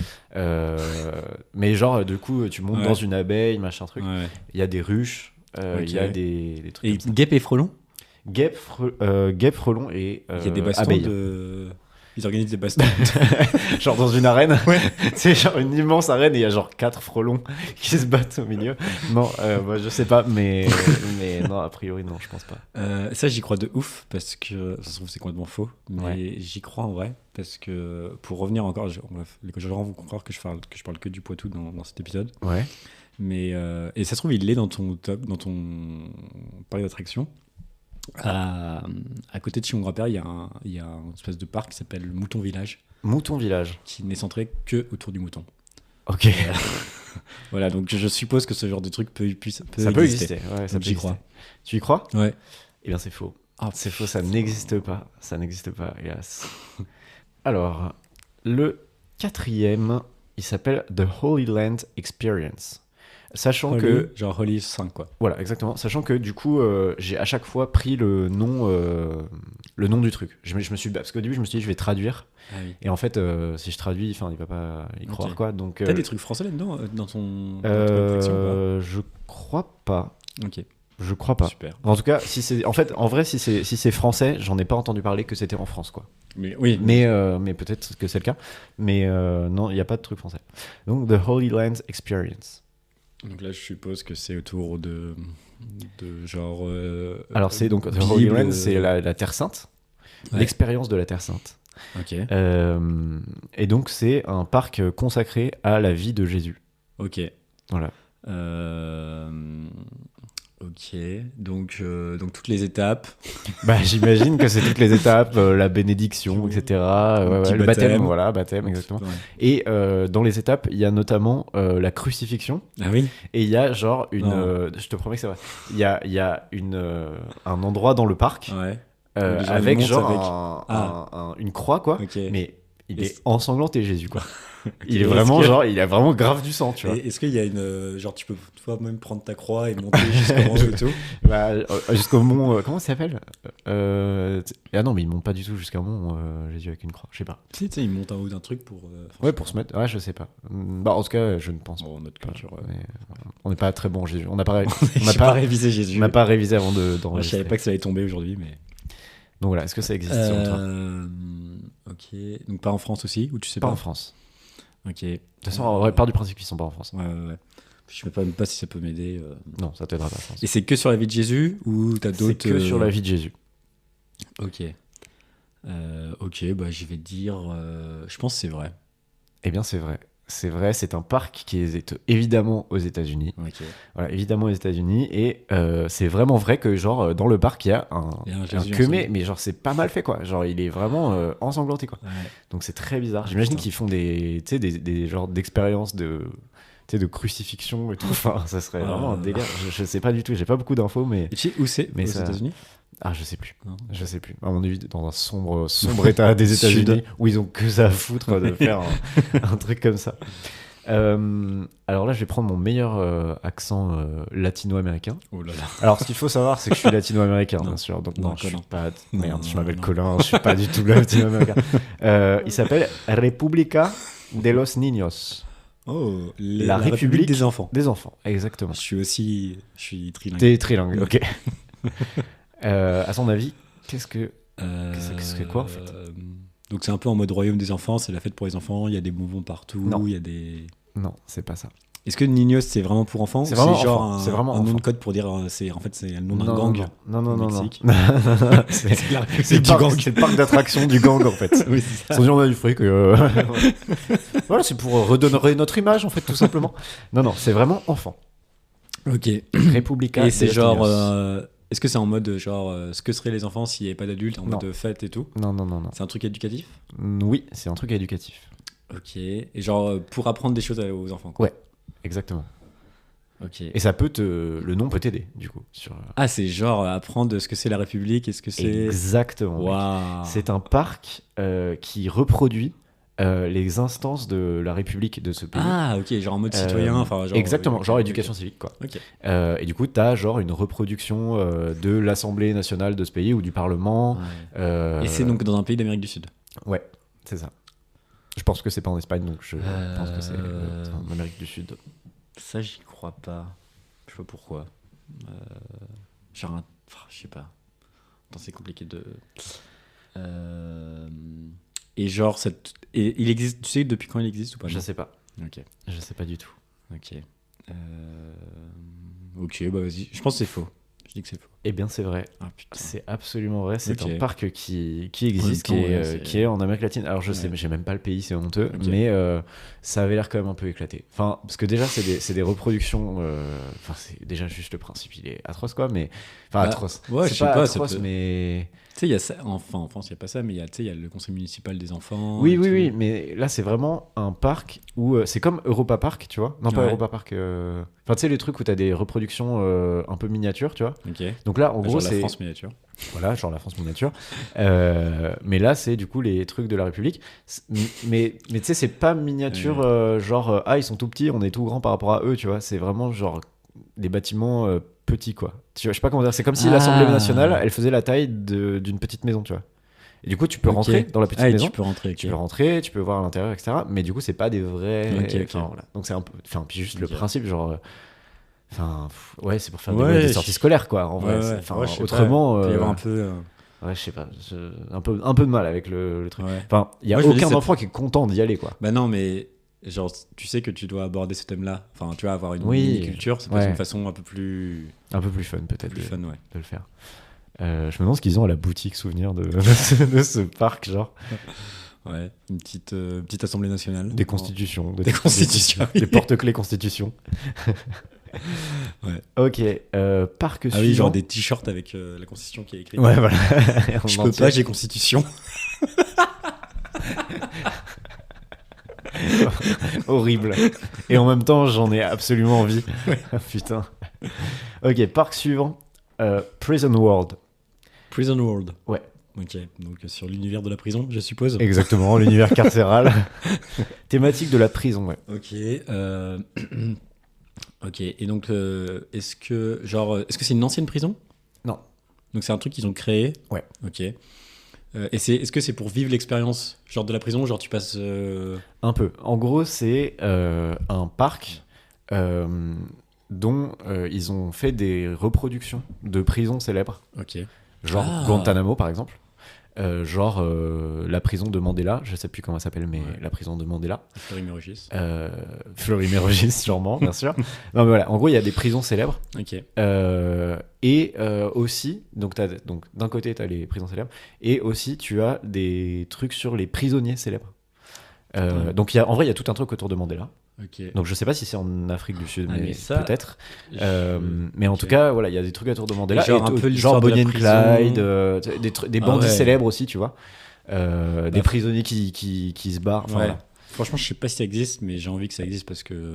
Speaker 1: Mais genre, du coup, tu montes
Speaker 2: Ouais.
Speaker 1: dans une abeille, machin truc.
Speaker 2: Ouais.
Speaker 1: Il y a des ruches. Il y a des trucs
Speaker 2: Et
Speaker 1: comme ça.
Speaker 2: guêpe et frelon.
Speaker 1: Guêpe, frelon et
Speaker 2: Il y a des bastons
Speaker 1: abeille.
Speaker 2: Ils organisent des bastons.
Speaker 1: Genre dans une arène.
Speaker 2: Ouais.
Speaker 1: C'est genre une immense arène et il y a genre 4 frelons qui se battent au milieu. Non, bah, je sais pas, mais non, a priori, non, je pense pas.
Speaker 2: Ça, j'y crois de ouf parce que ça se trouve, c'est complètement faux. Mais
Speaker 1: Ouais.
Speaker 2: j'y crois en vrai parce que pour revenir encore, bref, les gens vont croire que je parle que du Poitou dans cet épisode.
Speaker 1: Ouais.
Speaker 2: Mais et ça se trouve, il est dans ton parc d'attraction. À côté de chez mon grand-père, il y a une espèce de parc qui s'appelle le Mouton Village,
Speaker 1: Mouton Village.
Speaker 2: qui n'est centré que autour du mouton.
Speaker 1: Ok.
Speaker 2: Voilà, donc je suppose que ce genre de truc peut
Speaker 1: Ça peut exister. Ouais, ça
Speaker 2: Donc
Speaker 1: peut
Speaker 2: j'y
Speaker 1: exister.
Speaker 2: crois.
Speaker 1: Tu y crois?
Speaker 2: Ouais.
Speaker 1: Eh bien, c'est faux.
Speaker 2: Ah,
Speaker 1: C'est faux, ça n'existe pas. Ça n'existe pas, hélas. Alors, le 4e, il s'appelle The Holy Land Experience. Sachant que...
Speaker 2: Genre Holy 5, quoi.
Speaker 1: Voilà, exactement. Sachant que du coup, j'ai à chaque fois pris le nom du truc. Je me suis... Parce qu'au début, je me suis dit, je vais traduire.
Speaker 2: Ah oui.
Speaker 1: Et en fait, si je traduis, il va pas y croire,
Speaker 2: Ok.
Speaker 1: quoi. Donc,
Speaker 2: T'as des trucs français là-dedans, dans ton attraction,
Speaker 1: je crois pas.
Speaker 2: Ok,
Speaker 1: Je crois pas.
Speaker 2: super.
Speaker 1: En tout cas, en vrai, si c'est français, j'en ai pas entendu parler que c'était en France, quoi.
Speaker 2: Mais oui,
Speaker 1: Mais peut-être que c'est le cas. Mais non, il n'y a pas de truc français. Donc, The Holy Land Experience.
Speaker 2: donc là, je suppose que c'est autour de genre.
Speaker 1: Alors, c'est donc The Holy
Speaker 2: Bible,
Speaker 1: Land, c'est la Terre Sainte,
Speaker 2: Ouais.
Speaker 1: l'expérience de la Terre Sainte.
Speaker 2: Ok,
Speaker 1: Et donc, c'est un parc consacré à la vie de Jésus.
Speaker 2: ok.
Speaker 1: Voilà.
Speaker 2: Ok, donc toutes les étapes.
Speaker 1: Bah, j'imagine que c'est toutes les étapes, la bénédiction, etc.
Speaker 2: Petit
Speaker 1: Le baptême,
Speaker 2: baptême.
Speaker 1: voilà, baptême, exactement.
Speaker 2: Ouais.
Speaker 1: Et dans les étapes, il y a notamment la crucifixion.
Speaker 2: Ah oui.
Speaker 1: Et il y a genre
Speaker 2: Non.
Speaker 1: je te promets que c'est vrai. Il y a un endroit dans le parc
Speaker 2: Ouais. Donc, les gens,
Speaker 1: avec
Speaker 2: ils montent
Speaker 1: genre
Speaker 2: avec-
Speaker 1: une croix, quoi.
Speaker 2: Ok.
Speaker 1: Mais il
Speaker 2: Et
Speaker 1: est ensanglanté, Jésus, quoi. Il est
Speaker 2: Est-ce
Speaker 1: vraiment
Speaker 2: que-
Speaker 1: genre, il a vraiment grave du sang, tu vois.
Speaker 2: Et est-ce qu'il y a une genre tu peux toi-même prendre ta croix et monter jusqu'au haut et tout?
Speaker 1: Bah, jusqu'au mont, comment ça s'appelle Ah non, mais il monte pas du tout jusqu'à un mont, Jésus avec une croix. Je sais pas.
Speaker 2: Tu sais, ils montent en haut d'un truc pour.
Speaker 1: Ouais, pour se mettre. Ouais, je sais pas. Bah, en tout cas, je ne pense
Speaker 2: Bon, notre
Speaker 1: pas.
Speaker 2: culture.
Speaker 1: Mais, on n'est pas très bon en Jésus. On n'a pas,
Speaker 2: On n'a pas révisé Jésus.
Speaker 1: on n'a pas révisé avant
Speaker 2: Moi, je
Speaker 1: d'enregistrer.
Speaker 2: savais pas que ça allait tomber aujourd'hui, mais.
Speaker 1: Donc voilà, est-ce que ça existe selon toi?
Speaker 2: Ok. Donc pas en France aussi, ou tu sais
Speaker 1: Pas
Speaker 2: pas?
Speaker 1: en France.
Speaker 2: Ok.
Speaker 1: De toute façon, on part du principe qu'ils sont pas en France.
Speaker 2: Ouais. Je sais même pas si ça peut m'aider.
Speaker 1: Non, ça t'aidera pas, je pense.
Speaker 2: Et c'est que sur la vie de Jésus ou t'as
Speaker 1: C'est
Speaker 2: d'autres
Speaker 1: que sur la vie de Jésus.
Speaker 2: Ok. Ok, bah je vais dire. Je pense que c'est vrai.
Speaker 1: Eh bien, c'est vrai. C'est vrai, c'est un parc qui est évidemment aux États-Unis.
Speaker 2: Ok.
Speaker 1: Voilà, évidemment aux États-Unis. Et c'est vraiment vrai que, genre, dans le parc, il y a
Speaker 2: Il y a un
Speaker 1: un
Speaker 2: Jésus
Speaker 1: queumé,
Speaker 2: ensemble.
Speaker 1: mais genre, c'est pas mal fait, quoi. Genre, il est vraiment ensanglanté, quoi.
Speaker 2: Ouais.
Speaker 1: Donc, c'est très bizarre. J'imagine
Speaker 2: putain.
Speaker 1: qu'ils font des genres d'expériences de crucifixion et tout. Enfin, ça serait vraiment un délire. Je sais pas du tout, j'ai pas beaucoup d'infos, mais.
Speaker 2: Et tu sais où c'est?
Speaker 1: Mais
Speaker 2: aux
Speaker 1: ça-
Speaker 2: États-Unis?
Speaker 1: Ah, je sais plus.
Speaker 2: Non.
Speaker 1: Je sais plus. À mon avis, dans un sombre état des
Speaker 2: Sud.
Speaker 1: États-Unis où ils ont que ça à foutre de faire un truc comme ça. Alors là, je vais prendre mon meilleur accent latino-américain.
Speaker 2: Oh là là.
Speaker 1: Alors, ce qu'il faut savoir, c'est que je suis latino-américain,
Speaker 2: Non.
Speaker 1: bien sûr. Donc,
Speaker 2: Non,
Speaker 1: non, je suis
Speaker 2: Colin.
Speaker 1: pas.
Speaker 2: Non,
Speaker 1: Merde, je
Speaker 2: non,
Speaker 1: m'appelle
Speaker 2: non.
Speaker 1: Colin, je suis pas du tout latino-américain. Il s'appelle República de los Niños.
Speaker 2: Oh,
Speaker 1: La République
Speaker 2: des enfants.
Speaker 1: Des enfants, exactement.
Speaker 2: Je suis trilingue.
Speaker 1: T'es trilingue, ok. À son avis, qu'est-ce que c'est quoi, en fait
Speaker 2: Donc c'est un peu en mode royaume des enfants, c'est la fête pour les enfants, il y a des bonbons partout,
Speaker 1: Non.
Speaker 2: il y a des...
Speaker 1: Non, c'est pas ça.
Speaker 2: Est-ce que Niños c'est vraiment pour enfants?
Speaker 1: C'est
Speaker 2: ou
Speaker 1: vraiment
Speaker 2: c'est genre
Speaker 1: enfant, c'est vraiment
Speaker 2: un nom
Speaker 1: enfant.
Speaker 2: de code pour dire c'est le nom d'un
Speaker 1: Non,
Speaker 2: gang
Speaker 1: Non, non,
Speaker 2: au
Speaker 1: non, non.
Speaker 2: Mexique.
Speaker 1: C'est
Speaker 2: C'est la République
Speaker 1: c'est le
Speaker 2: du
Speaker 1: parc-
Speaker 2: gang.
Speaker 1: c'est le parc d'attractions du gang, en fait.
Speaker 2: Oui, c'est
Speaker 1: Ils
Speaker 2: ça.
Speaker 1: ont dit, on a du fric. Voilà, c'est pour redonner notre image, en fait, tout simplement. Non, c'est vraiment enfant.
Speaker 2: Ok.
Speaker 1: Républicain.
Speaker 2: Et c'est genre... est-ce que c'est en mode genre ce que seraient les enfants s'il n'y avait pas d'adultes, en
Speaker 1: Non.
Speaker 2: mode fête et tout?
Speaker 1: Non.
Speaker 2: C'est un truc éducatif?
Speaker 1: Oui, c'est un truc éducatif.
Speaker 2: Ok. Et genre pour apprendre des choses aux enfants, quoi.
Speaker 1: Ouais. Exactement.
Speaker 2: Ok.
Speaker 1: Et ça peut le nom peut t'aider, du coup.
Speaker 2: Ah, c'est genre apprendre ce que c'est la République et ce que c'est...
Speaker 1: Exactement. mec.
Speaker 2: Waouh.
Speaker 1: C'est un parc qui reproduit les instances de la République de ce pays.
Speaker 2: Ah, ok, genre en mode citoyen, enfin genre...
Speaker 1: Exactement, genre
Speaker 2: ok.
Speaker 1: éducation civique, quoi.
Speaker 2: Ok.
Speaker 1: Et du coup, t'as genre une reproduction de l'Assemblée nationale de ce pays ou du Parlement.
Speaker 2: Et c'est donc dans un pays d'Amérique du Sud.
Speaker 1: Ouais, c'est ça. Je pense que c'est pas en Espagne, donc je pense que c'est en Amérique du Sud.
Speaker 2: Ça, j'y crois pas. Je sais pas pourquoi. Genre je sais pas. Attends, c'est compliqué de... Et genre, il existe, tu sais depuis quand il existe ou pas?
Speaker 1: Je sais pas.
Speaker 2: Ok.
Speaker 1: Je sais pas du tout.
Speaker 2: Ok. Ok, bah vas-y. Je pense que c'est faux. Je dis que c'est faux.
Speaker 1: Eh bien, c'est vrai.
Speaker 2: Ah putain.
Speaker 1: C'est absolument vrai. C'est
Speaker 2: Ok.
Speaker 1: un parc qui existe, qui est en Amérique latine. Alors, je sais, mais j'ai même pas le pays, c'est honteux.
Speaker 2: Ok.
Speaker 1: Mais ça avait l'air quand même un peu éclaté. Enfin, parce que déjà, c'est des reproductions. Enfin, c'est déjà juste le principe, il est atroce, quoi. Mais enfin, atroce.
Speaker 2: Ouais,
Speaker 1: c'est
Speaker 2: je sais
Speaker 1: pas
Speaker 2: pas.
Speaker 1: atroce, mais
Speaker 2: Tu sais, il y a ça. Enfin, en France, il y a pas ça, mais il y a le conseil municipal des enfants.
Speaker 1: oui,
Speaker 2: et
Speaker 1: oui,
Speaker 2: tout.
Speaker 1: oui. Mais là, c'est vraiment un parc où c'est comme Europa Park, tu vois. Non, pas
Speaker 2: Ouais.
Speaker 1: Europa Park. Enfin, tu sais, les trucs où t'as des reproductions un peu miniatures, tu vois.
Speaker 2: Ok.
Speaker 1: Donc là, en gros,
Speaker 2: Genre
Speaker 1: c'est
Speaker 2: la France miniature.
Speaker 1: voilà, genre la France miniature. Mais là, c'est du coup les trucs de la République. Mais tu sais, c'est pas miniature genre ah, ils sont tout petits, on est tout grand par rapport à eux, tu vois. C'est vraiment genre des bâtiments petits, quoi. Tu vois, je sais pas comment dire. C'est comme si l'Assemblée nationale, elle faisait la taille d'une petite maison, tu vois. Et du coup, tu peux
Speaker 2: Ok.
Speaker 1: rentrer dans la petite
Speaker 2: Ah, et
Speaker 1: maison.
Speaker 2: tu peux rentrer. Ok.
Speaker 1: Tu peux rentrer, tu peux voir à l'intérieur, etc. Mais du coup, c'est pas des vrais.
Speaker 2: Ok, ok.
Speaker 1: Enfin, voilà. Donc c'est un peu. Enfin, puis juste le
Speaker 2: Ok.
Speaker 1: principe, genre. Enfin, ouais, c'est pour faire
Speaker 2: Ouais,
Speaker 1: des sorties scolaires, quoi. En vrai,
Speaker 2: Ouais,
Speaker 1: enfin,
Speaker 2: ouais, je sais pas.
Speaker 1: autrement.
Speaker 2: Il peut y avoir un peu.
Speaker 1: Ouais, je sais pas. Un peu de mal avec le truc.
Speaker 2: Ouais.
Speaker 1: Enfin, il y a
Speaker 2: Moi, je me dis,
Speaker 1: aucun
Speaker 2: c'est-
Speaker 1: enfant qui est content d'y aller, quoi.
Speaker 2: Bah non, mais genre, tu sais que tu dois aborder ce thème-là. Enfin, tu vas avoir une
Speaker 1: Oui.
Speaker 2: mini-culture. C'est peut-être
Speaker 1: Ouais.
Speaker 2: une façon un peu plus
Speaker 1: Un peu plus fun, peut-être,
Speaker 2: plus fun, ouais.
Speaker 1: de le faire. Je me demande ce qu'ils ont à la boutique souvenir de ce parc, genre.
Speaker 2: Ouais, une petite assemblée nationale.
Speaker 1: Des constitutions.
Speaker 2: Des constitutions.
Speaker 1: Des porte-clés constitution.
Speaker 2: Ouais.
Speaker 1: Ok, parc
Speaker 2: Ah oui,
Speaker 1: suivant.
Speaker 2: genre des t-shirts avec la constitution qui est écrite.
Speaker 1: Ouais, voilà.
Speaker 2: Je
Speaker 1: En
Speaker 2: peux
Speaker 1: entier.
Speaker 2: pas, j'ai constitution.
Speaker 1: Horrible. Et en même temps, j'en ai absolument envie. Putain. Ok, parc suivant. Prison World.
Speaker 2: Prison World.
Speaker 1: Ouais.
Speaker 2: Ok, donc sur l'univers de la prison, je suppose.
Speaker 1: Exactement, l'univers carcéral. Thématique de la prison, ouais.
Speaker 2: Ok. Ok, et donc, est-ce que c'est une ancienne prison?
Speaker 1: Non.
Speaker 2: Donc c'est un truc qu'ils ont créé?
Speaker 1: Ouais.
Speaker 2: Ok. Et est-ce que c'est pour vivre l'expérience genre de la prison, genre tu passes...
Speaker 1: Un peu. En gros, c'est un parc dont ils ont fait des reproductions de prisons célèbres.
Speaker 2: Ok.
Speaker 1: Genre
Speaker 2: Ah.
Speaker 1: Guantanamo, par exemple. Genre la prison de Mandela, je sais plus comment elle s'appelle, mais
Speaker 2: Ouais.
Speaker 1: la prison de Mandela.
Speaker 2: Fleury-Mérogis.
Speaker 1: Fleury-Mérogis, sûrement, bien sûr. Non, mais voilà, en gros, il y a des prisons célèbres.
Speaker 2: Ok.
Speaker 1: Et aussi, donc d'un côté, tu as les prisons célèbres, et aussi, tu as des trucs sur les prisonniers célèbres. Donc, en vrai, il y a tout un truc autour de Mandela.
Speaker 2: Ok.
Speaker 1: Donc, je sais pas si c'est en Afrique du Sud,
Speaker 2: Ah,
Speaker 1: mais
Speaker 2: mais ça,
Speaker 1: peut-être. Mais en
Speaker 2: ok.
Speaker 1: tout cas, voilà, il y a des trucs autour de Mandela.
Speaker 2: Et genre
Speaker 1: Et
Speaker 2: un peu
Speaker 1: genre
Speaker 2: l'histoire de la
Speaker 1: Bonnie and Clyde,
Speaker 2: prison.
Speaker 1: des bandits
Speaker 2: ouais.
Speaker 1: célèbres aussi, tu vois. Des prisonniers qui se barrent. Enfin,
Speaker 2: Ouais.
Speaker 1: voilà.
Speaker 2: Franchement, je sais pas si ça existe, mais j'ai envie que ça existe parce que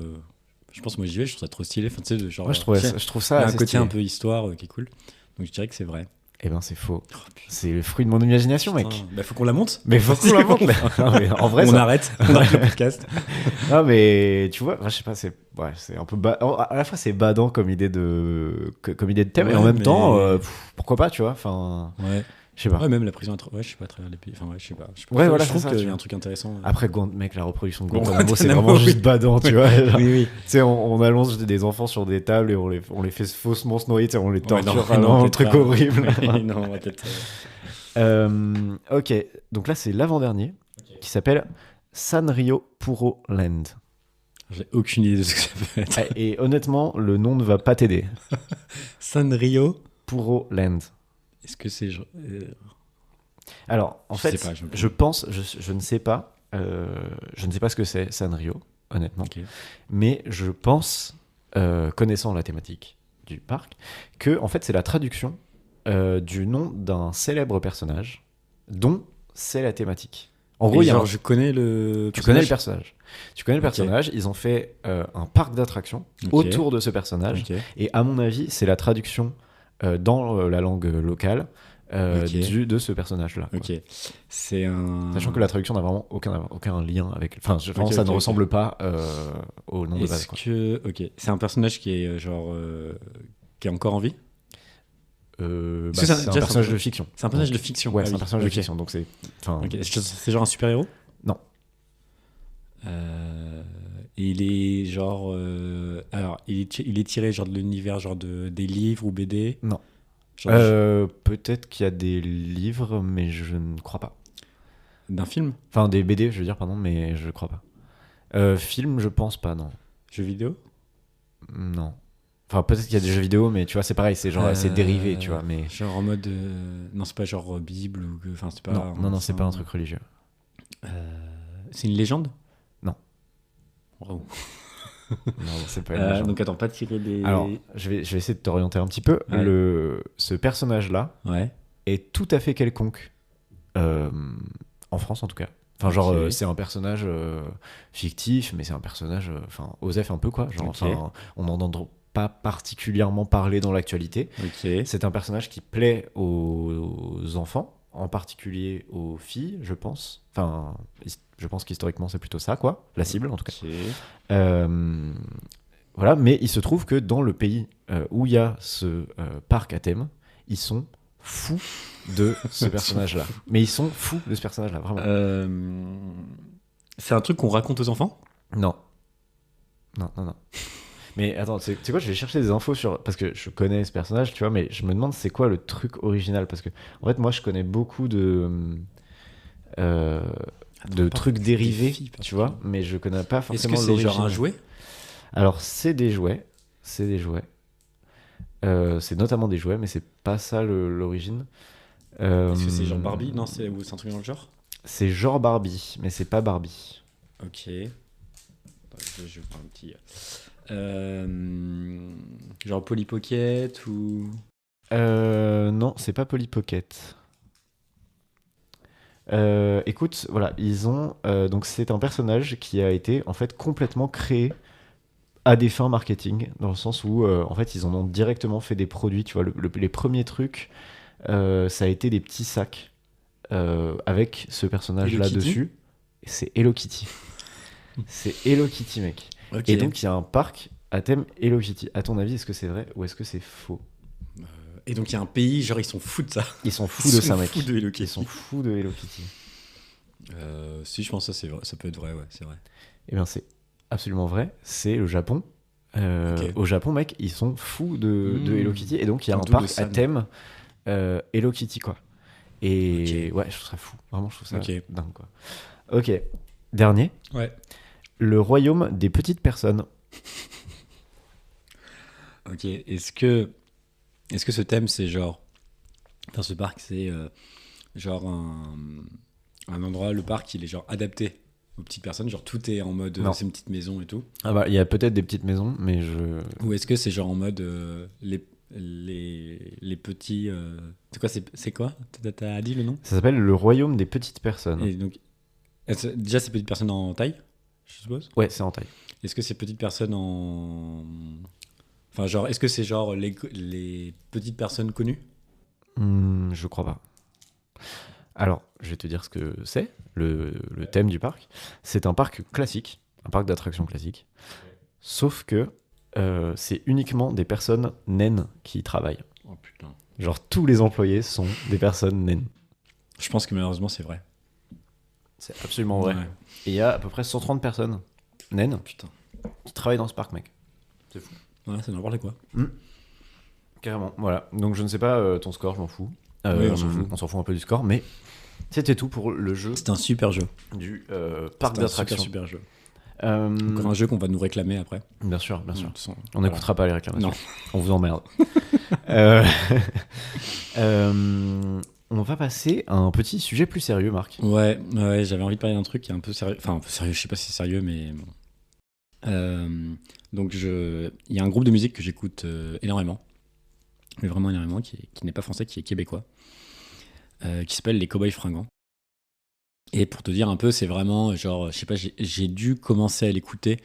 Speaker 2: je pense que moi j'y vais, je trouve ça trop stylé. Enfin, tu sais, genre,
Speaker 1: Moi, je trouve
Speaker 2: il
Speaker 1: ça
Speaker 2: y a un
Speaker 1: assez
Speaker 2: côté
Speaker 1: stylé.
Speaker 2: un peu histoire qui est cool. Donc je dirais que c'est vrai.
Speaker 1: Eh ben, c'est faux.
Speaker 2: Oh, putain.
Speaker 1: C'est le fruit de mon imagination, mec.
Speaker 2: Bah, faut qu'on la monte.
Speaker 1: Mais faut qu'on la monte. Non, mais en vrai,
Speaker 2: on
Speaker 1: ça...
Speaker 2: arrête le podcast.
Speaker 1: Non, mais tu vois, enfin, je sais pas, c'est un peu à la fois c'est badant comme idée de thème, et
Speaker 2: Ouais,
Speaker 1: en même
Speaker 2: mais-
Speaker 1: temps, pourquoi pas, tu vois. Enfin,
Speaker 2: Ouais.
Speaker 1: je sais pas.
Speaker 2: Ouais, même la prison. Ouais, je sais pas, à travers les pays. Enfin, ouais, je sais pas.
Speaker 1: Ouais, voilà,
Speaker 2: je trouve
Speaker 1: c'est ça,
Speaker 2: qu'il
Speaker 1: tu
Speaker 2: y a un
Speaker 1: vois.
Speaker 2: truc intéressant.
Speaker 1: Après, mec, la reproduction de
Speaker 2: Bon,
Speaker 1: Guantanamo, c'est
Speaker 2: Guantanamo,
Speaker 1: vraiment
Speaker 2: oui.
Speaker 1: juste badant, tu vois. Genre,
Speaker 2: Oui, oui.
Speaker 1: tu sais, on allonge des enfants sur des tables et on les fait faussement se noyer, tu sais, on les torture,
Speaker 2: non,
Speaker 1: vraiment, un
Speaker 2: peut-être
Speaker 1: truc
Speaker 2: pas.
Speaker 1: horrible.
Speaker 2: Non, on va peut-être.
Speaker 1: Ok, donc là, c'est l'avant-dernier qui s'appelle Sanrio Puro Land.
Speaker 2: J'ai aucune idée de ce que ça peut être.
Speaker 1: Et honnêtement, le nom ne va pas t'aider.
Speaker 2: Sanrio.
Speaker 1: Puro Land.
Speaker 2: Est-ce que c'est
Speaker 1: Alors, en
Speaker 2: Je
Speaker 1: fait,
Speaker 2: sais pas,
Speaker 1: je pense, je ne sais pas, je ne sais pas ce que c'est Sanrio, honnêtement,
Speaker 2: Ok.
Speaker 1: mais je pense, connaissant la thématique du parc, que en fait c'est la traduction du nom d'un célèbre personnage dont c'est la thématique. En gros,
Speaker 2: Et
Speaker 1: il y a
Speaker 2: genre,
Speaker 1: un-
Speaker 2: je connais le.
Speaker 1: tu connais le personnage. Tu connais le
Speaker 2: Ok.
Speaker 1: personnage. Ils ont fait un parc d'attractions
Speaker 2: Ok.
Speaker 1: autour de ce personnage.
Speaker 2: Ok.
Speaker 1: Et à mon avis, c'est la traduction dans la langue locale
Speaker 2: Ok.
Speaker 1: de ce personnage-là. quoi.
Speaker 2: Ok. C'est un.
Speaker 1: Sachant que la traduction n'a vraiment aucun lien avec. Enfin, vraiment,
Speaker 2: Ok,
Speaker 1: ça
Speaker 2: ok,
Speaker 1: ne
Speaker 2: ok.
Speaker 1: ressemble pas au nom de base.
Speaker 2: Est-ce
Speaker 1: Quoi.
Speaker 2: que. Ok. C'est un personnage qui est qui est encore en vie?
Speaker 1: Bah,
Speaker 2: que
Speaker 1: c'est
Speaker 2: ça-
Speaker 1: un
Speaker 2: déjà,
Speaker 1: personnage
Speaker 2: c'est un-
Speaker 1: de fiction.
Speaker 2: C'est un personnage
Speaker 1: Donc,
Speaker 2: de fiction.
Speaker 1: Ouais,
Speaker 2: Ah
Speaker 1: c'est un
Speaker 2: oui.
Speaker 1: personnage de
Speaker 2: Ok.
Speaker 1: fiction. Donc c'est. Enfin,
Speaker 2: Ok. C'est genre un super-héros?
Speaker 1: Non.
Speaker 2: Et il est genre. Alors, il est tiré genre de l'univers genre des livres ou BD.
Speaker 1: Non. Peut-être qu'il y a des livres, mais je ne crois pas.
Speaker 2: D'un film?
Speaker 1: Enfin, des BD, je veux dire, pardon, mais je crois pas. Film, je pense pas, non.
Speaker 2: Jeux vidéo?
Speaker 1: Non. Enfin, peut-être qu'il y a des jeux vidéo, mais tu vois, c'est pareil, c'est genre assez dérivé, tu vois. Mais...
Speaker 2: Genre en mode. Non, c'est pas genre Bible ou. Enfin, c'est pas.
Speaker 1: Non, c'est pas un truc religieux.
Speaker 2: C'est une légende?
Speaker 1: Non.
Speaker 2: Wow.
Speaker 1: Non, c'est pas une légende.
Speaker 2: Donc attends, pas tirer des.
Speaker 1: Alors, je vais essayer de t'orienter un petit peu.
Speaker 2: Ouais.
Speaker 1: Ce personnage-là est tout à fait quelconque. En France, en tout cas. Enfin, genre, c'est un personnage fictif, mais c'est un personnage, osef un peu, quoi. Genre, on n'en entend pas particulièrement parler dans l'actualité. C'est un personnage qui plaît aux enfants, en particulier aux filles, je pense. Enfin, je pense qu'historiquement, c'est plutôt ça, quoi. La cible, en tout cas. Voilà, mais il se trouve que dans le pays où il y a ce parc à thème, ils sont fous de ce personnage-là. Mais ils sont fous de ce personnage-là, vraiment.
Speaker 2: C'est un truc qu'on raconte aux enfants?
Speaker 1: Non. Mais attends, tu sais quoi, je vais chercher des infos sur... Parce que je connais ce personnage, tu vois, mais je me demande c'est quoi le truc original. Parce que, en fait, moi, je connais beaucoup de trucs dérivés, tu vois, mais je connais pas forcément l'origine.
Speaker 2: Est-ce que c'est genre un jouet?
Speaker 1: Alors, c'est des jouets. C'est notamment des jouets, mais c'est pas ça l'origine.
Speaker 2: Est-ce que c'est genre Barbie? Non, c'est un truc dans le genre?
Speaker 1: C'est genre Barbie, mais c'est pas Barbie.
Speaker 2: Ok. Je vais prendre un petit... genre Polly Pocket ou...
Speaker 1: Non, c'est pas Polly Pocket. Écoute, voilà, ils ont... donc c'est un personnage qui a été en fait complètement créé à des fins marketing, dans le sens où en fait ils en ont directement fait des produits, tu vois, les premiers trucs, ça a été des petits sacs avec ce personnage là dessus. C'est Hello Kitty. C'est Hello Kitty, mec. Okay. Et donc il y a un parc à thème Hello Kitty. À ton avis, est-ce que c'est vrai ou est-ce que c'est faux?
Speaker 2: Et donc il y a un pays, genre ils sont fous de ça.
Speaker 1: Ils sont fous de ça, mec.
Speaker 2: De Hello Kitty.
Speaker 1: Ils sont fous de Hello Kitty.
Speaker 2: Si, je pense que ça, ça peut être vrai, ouais, c'est vrai.
Speaker 1: Eh bien, c'est absolument vrai. C'est le Japon. Au Japon, mec, ils sont fous de Hello Kitty. Et donc, il y a un parc à thème Hello Kitty, quoi. Et ouais, je trouve ça fou. Vraiment, je trouve ça dingue, quoi. Ok. Dernier.
Speaker 2: Ouais.
Speaker 1: Le royaume des petites personnes.
Speaker 2: Ok. Est-ce que ce thème, c'est genre... Dans ce parc, c'est genre un endroit, le parc, il est genre adapté aux petites personnes, genre tout est en mode c'est une petite maison et tout.
Speaker 1: Ah bah il y a peut-être des petites maisons, mais je...
Speaker 2: Ou est-ce que c'est genre en mode les petits... C'est quoi? T'as dit le nom?
Speaker 1: Ça s'appelle le royaume des petites personnes.
Speaker 2: Et donc, déjà c'est petites personnes en taille, je suppose?
Speaker 1: Ouais, c'est en taille.
Speaker 2: Est-ce que c'est petites personnes en... Enfin genre, est-ce que c'est genre les petites personnes connues?
Speaker 1: Je crois pas. Alors, je vais te dire ce que c'est, le thème du parc. C'est un parc classique, un parc d'attractions classique. Sauf que c'est uniquement des personnes naines qui y travaillent.
Speaker 2: Oh putain.
Speaker 1: Genre, tous les employés sont des personnes naines.
Speaker 2: Je pense que malheureusement, c'est vrai.
Speaker 1: C'est absolument vrai. Ouais. Et il y a à peu près 130 personnes naines qui travaillent dans ce parc, mec. C'est fou.
Speaker 2: Ouais, c'est n'importe quoi.
Speaker 1: Carrément, voilà. Donc je ne sais pas ton score, je m'en fous.
Speaker 2: Oui, on
Speaker 1: s'en fout un peu du score, mais c'était tout pour le jeu.
Speaker 2: C'était un super jeu.
Speaker 1: Du parc d'attractions.
Speaker 2: C'est un super jeu. Encore un jeu qu'on va nous réclamer après.
Speaker 1: Bien sûr, bien sûr.
Speaker 2: Façon,
Speaker 1: on n'écoutera pas les réclamations.
Speaker 2: Non.
Speaker 1: On vous emmerde. On va passer à un petit sujet plus sérieux, Marc.
Speaker 2: Ouais, j'avais envie de parler d'un truc qui est un peu sérieux. Enfin, un peu sérieux, je sais pas si c'est sérieux, mais... donc, il y a un groupe de musique que j'écoute énormément. Mais vraiment énormément, qui n'est pas français, qui est québécois. Qui s'appelle Les Cowboys Fringants. Et pour te dire un peu, c'est vraiment genre, je sais pas, j'ai dû commencer à l'écouter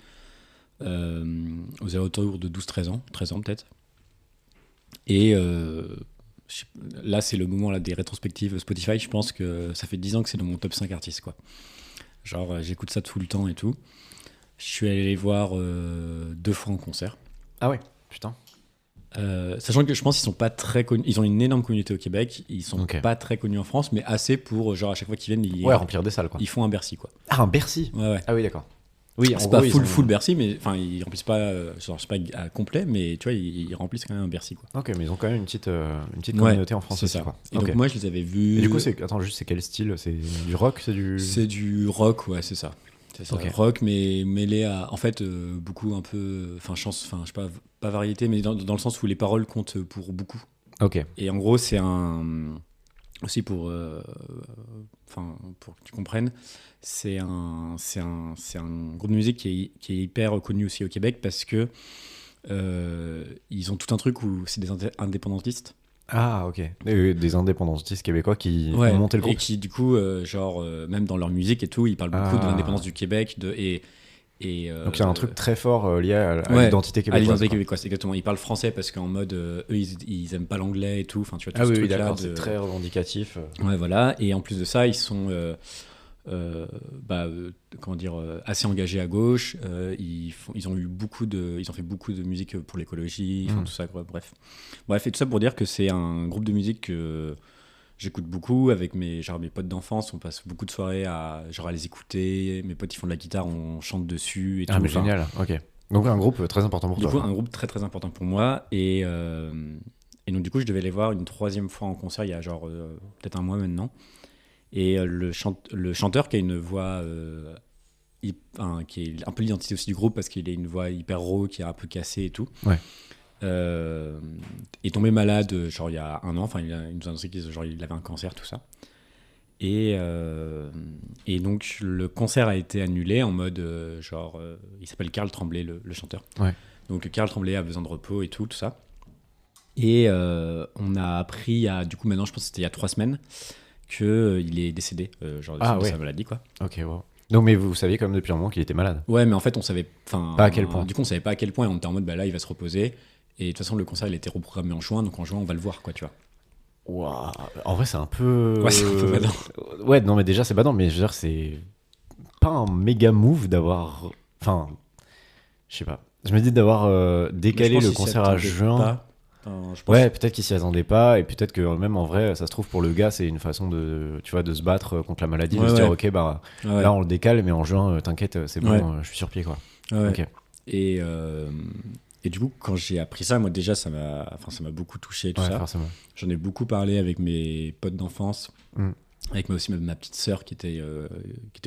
Speaker 2: aux alentours de 12-13 ans, 13 ans peut-être. Et là, c'est le moment là, des rétrospectives Spotify. Je pense que ça fait 10 ans que c'est dans mon top 5 artistes, quoi. Genre, j'écoute ça tout le temps et tout. Je suis allé les voir 2 fois en concert.
Speaker 1: Ah ouais, putain.
Speaker 2: Sachant que je pense qu'ils sont pas très connus. Ils ont une énorme communauté au Québec. Ils sont pas très connus en France, mais assez pour genre à chaque fois qu'ils viennent,
Speaker 1: remplir des salles, quoi.
Speaker 2: Ils font un Bercy, quoi.
Speaker 1: Ah, un Bercy.
Speaker 2: Ouais.
Speaker 1: Ah oui, d'accord. Oui,
Speaker 2: c'est pas full Bercy, mais enfin ils remplissent pas, genre, je sais pas à complet, mais tu vois ils remplissent quand même un Bercy quoi.
Speaker 1: Ok, mais ils ont quand même une petite communauté en France
Speaker 2: c'est
Speaker 1: aussi,
Speaker 2: ça.
Speaker 1: quoi.
Speaker 2: Et donc moi je les avais vus.
Speaker 1: Et du coup c'est quel style? C'est du rock,
Speaker 2: C'est du rock, ouais, c'est ça. C'est ça. Okay. Rock, mais mêlé à en fait beaucoup un peu, enfin je sais pas variété, mais dans le sens où les paroles comptent pour beaucoup.
Speaker 1: Ok.
Speaker 2: Et en gros c'est aussi pour que tu comprennes, c'est un groupe de musique qui est hyper connu aussi au Québec parce que ils ont tout un truc où c'est des indépendantistes.
Speaker 1: Ah, ok. Des indépendantistes québécois qui ont monté le groupe.
Speaker 2: Et qui, du coup, même dans leur musique et tout, ils parlent beaucoup de l'indépendance du Québec. Donc, il y
Speaker 1: a un truc très fort lié à l'identité québécoise.
Speaker 2: À l'identité québécoise, exactement. Ils parlent français parce qu'en mode, eux, ils aiment pas l'anglais et tout. Enfin, tu vois, tout ce truc-là.
Speaker 1: C'est très revendicatif.
Speaker 2: Ouais, voilà. Et en plus de ça, ils sont assez engagés à gauche. Ils ont fait beaucoup de musique pour l'écologie, tout ça, quoi. Bref, et tout ça pour dire que c'est un groupe de musique que j'écoute beaucoup avec mes potes d'enfance. On passe beaucoup de soirées à les écouter. Mes potes, ils font de la guitare, on chante dessus et tout.
Speaker 1: Ah, mais génial, ok. Donc un groupe très important pour toi.
Speaker 2: Du coup, un groupe très très important pour moi. Et donc du coup, je devais les voir une 3e fois en concert il y a peut-être un mois maintenant. Et le chanteur qui a une voix qui est un peu l'identité aussi du groupe parce qu'il a une voix hyper raw, qui est un peu cassée et tout.
Speaker 1: Ouais.
Speaker 2: Est tombé malade il y a un an. Enfin, il nous a annoncé qu'il avait un cancer, tout ça. Et donc le concert a été annulé en mode il s'appelle Carl Tremblay, le chanteur.
Speaker 1: Ouais.
Speaker 2: Donc Carl Tremblay a besoin de repos et tout ça. Et on a appris du coup maintenant, je pense que c'était il y a 3 semaines, qu'il est décédé de sa maladie, quoi.
Speaker 1: Ok, wow. Donc, mais vous saviez quand même depuis un moment qu'il était malade.
Speaker 2: Ouais, mais en fait on savait
Speaker 1: pas à quel point.
Speaker 2: Du coup on savait pas à quel point, et on était en mode là il va se reposer, et de toute façon le concert il a été reprogrammé en juin, donc en juin on va le voir, quoi, tu vois.
Speaker 1: Wow. En vrai c'est un peu...
Speaker 2: Ouais, c'est un peu badant.
Speaker 1: Ouais, non mais déjà c'est badant, mais je veux dire c'est pas un méga move d'avoir... Enfin, je sais pas. Je me dis d'avoir décalé le concert à juin... Ouais, peut-être qu'il s'y attendait pas, et peut-être que même en vrai, ça se trouve pour le gars, c'est une façon de se battre contre la maladie, de se dire ok, là on le décale, mais en juin, t'inquiète, c'est bon, je suis sur pied, quoi.
Speaker 2: Ouais. Okay. Et du coup, quand j'ai appris ça, moi déjà, ça m'a beaucoup touché, tout ça.
Speaker 1: Forcément.
Speaker 2: J'en ai beaucoup parlé avec mes potes d'enfance, avec aussi ma petite sœur qui était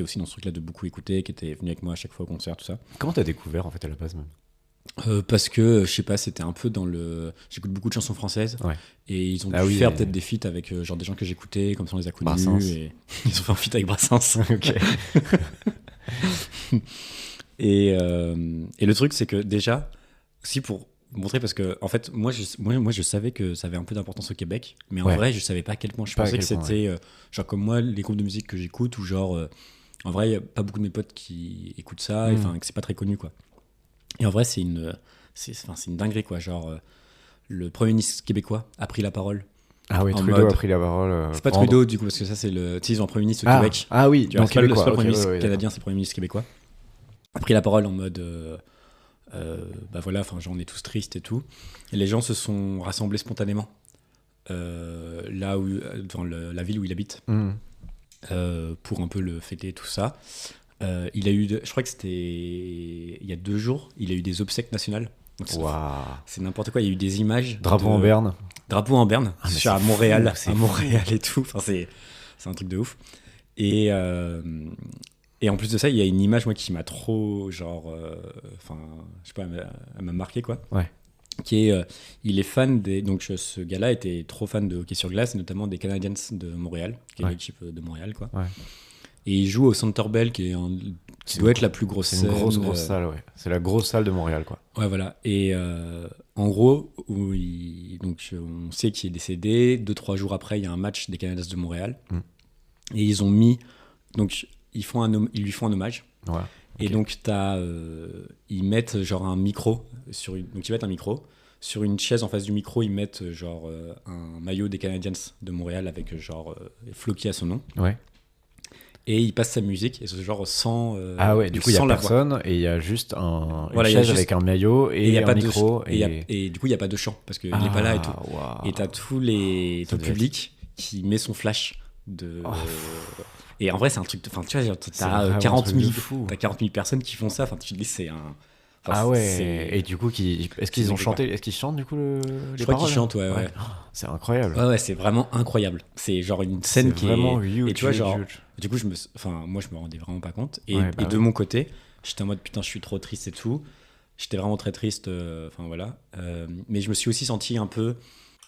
Speaker 2: aussi dans ce truc-là de beaucoup écouter, qui était venue avec moi à chaque fois au concert, tout ça.
Speaker 1: Comment t'as découvert en fait à la base même?
Speaker 2: Parce que je sais pas, c'était un peu j'écoute beaucoup de chansons françaises, et ils ont dû faire peut-être des feats avec des gens que j'écoutais, comme ça on les a connus, Brassens. Et ils ont fait un feat avec Brassens.
Speaker 1: Ok.
Speaker 2: Et le truc c'est que déjà aussi pour montrer, parce que en fait moi je savais que ça avait un peu d'importance au Québec, mais en vrai je savais pas à quel point. Je pensais que c'était comme moi les groupes de musique que j'écoute, ou en vrai y a pas beaucoup de mes potes qui écoutent ça, que c'est pas très connu, quoi. Et en vrai, c'est une dinguerie, quoi. Le Premier ministre québécois a pris la parole.
Speaker 1: Ah oui, Trudeau a pris la parole.
Speaker 2: C'est pas Trudeau, du coup, parce que ça, c'est ils ont un Premier ministre au Québec.
Speaker 1: Ah oui,
Speaker 2: c'est pas le Premier ministre canadien, c'est le Premier ministre québécois. A pris la parole en mode on est tous tristes et tout. Et les gens se sont rassemblés spontanément là où, dans la ville où il habite, pour un peu le fêter, tout ça. Il a eu, je crois que c'était il y a 2 jours, il a eu des obsèques nationales. C'est n'importe quoi. Il y a eu des images.
Speaker 1: Drapeau en berne.
Speaker 2: Drapeau en berne. À Montréal, et tout. Enfin, c'est un truc de ouf. Et en plus de ça, il y a une image, moi, qui m'a trop, je sais pas, elle m'a marqué, quoi.
Speaker 1: Ouais.
Speaker 2: Qui est, il est fan donc ce gars-là était trop fan de hockey sur glace, et notamment des Canadiens de Montréal, qui est l'équipe de Montréal, quoi.
Speaker 1: Ouais.
Speaker 2: Et il joue au Centre Bell, qui doit être la plus grosse
Speaker 1: scène. C'est une grosse salle, ouais. C'est la grosse salle de Montréal, quoi.
Speaker 2: Ouais, voilà. Et en gros, donc, on sait qu'il est décédé. 2-3 jours après, il y a un match des Canadiens de Montréal. Et ils ont mis... Donc, ils lui font un hommage.
Speaker 1: Ouais. Okay.
Speaker 2: Et donc, ils mettent un micro. Donc, ils mettent un micro. Sur une chaise en face du micro, ils mettent un maillot des Canadiens de Montréal avec Floki à son nom.
Speaker 1: Ouais.
Speaker 2: Et il passe sa musique, et c'est sans
Speaker 1: du coup il y a personne, et il y a juste une chaise avec un maillot et un micro,
Speaker 2: et du coup il y a pas de chant parce qu'il est pas là et tout. Et t'as tout le public qui met son flash Et en vrai, c'est un truc. Enfin, tu vois, t'as 40 000 personnes qui font ça. Enfin, tu te dis, c'est un.
Speaker 1: Enfin, ah ouais. Et du coup, est-ce qu'ils ont chanté? Est-ce qu'ils chantent du coup les
Speaker 2: Je crois qu'ils chantent, ouais.
Speaker 1: C'est incroyable.
Speaker 2: Ouais, c'est vraiment incroyable. C'est genre une scène qui
Speaker 1: vraiment
Speaker 2: est.
Speaker 1: Huge,
Speaker 2: et tu vois, genre.
Speaker 1: Huge.
Speaker 2: Du coup, moi, je me rendais vraiment pas compte. Et de mon côté, j'étais en mode putain, je suis trop triste et tout. J'étais vraiment très triste. Enfin, voilà. Mais je me suis aussi senti un peu.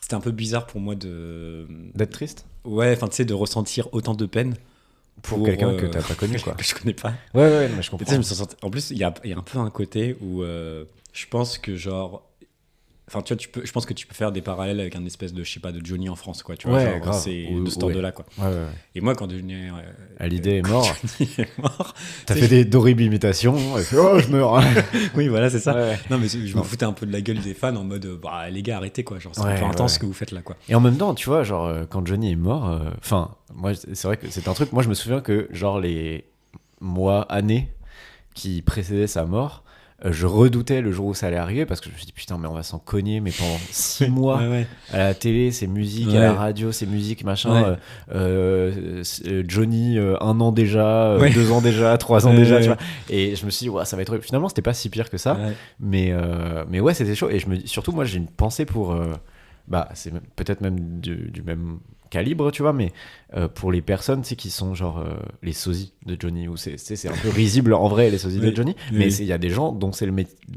Speaker 2: C'était un peu bizarre pour moi
Speaker 1: d'être triste.
Speaker 2: Ouais, enfin, tu sais, de ressentir autant de peine.
Speaker 1: Pour quelqu'un que t'as pas connu, quoi.
Speaker 2: Que je connais pas.
Speaker 1: Ouais, mais je comprends.
Speaker 2: Tu sais, en plus, il y a un peu un côté où je pense que genre. Enfin, tu vois, je pense que tu peux faire des parallèles avec un espèce de, je sais pas, de Johnny en France, quoi. Tu vois, genre,
Speaker 1: grave.
Speaker 2: C'est de cet ordre-là, quoi.
Speaker 1: Ouais.
Speaker 2: Et moi, quand Johnny
Speaker 1: Hallyday est mort.
Speaker 2: Johnny est mort.
Speaker 1: T'as fait des d'horribles imitations. Et fait, oh, je meurs.
Speaker 2: Oui, voilà, c'est ça. Ouais. Non, mais je me foutais un peu de la gueule des fans en mode, bah, les gars, arrêtez, quoi. Genre, c'est un peu intense ce que vous faites là, quoi.
Speaker 1: Et en même temps, tu vois, genre, quand Johnny est mort, enfin, moi, c'est vrai que c'est un truc. Moi, je me souviens que, genre, les mois, années qui précédaient sa mort, je redoutais le jour où ça allait arriver parce que je me suis dit putain mais on va s'en cogner mais pendant 6 mois à la télé c'est musique, à la radio c'est musique machin, Johnny 1 an déjà, 2 ans déjà, 3 ans déjà tu vois, et je me suis dit ça va être finalement c'était pas si pire que ça, mais ouais c'était chaud, et surtout moi j'ai une pensée pour c'est peut-être même du même calibre, tu vois, mais pour les personnes, tu sais, qui sont genre les sosies de Johnny, ou c'est un peu risible en vrai, les sosies de Johnny, mais il y a des gens dont c'est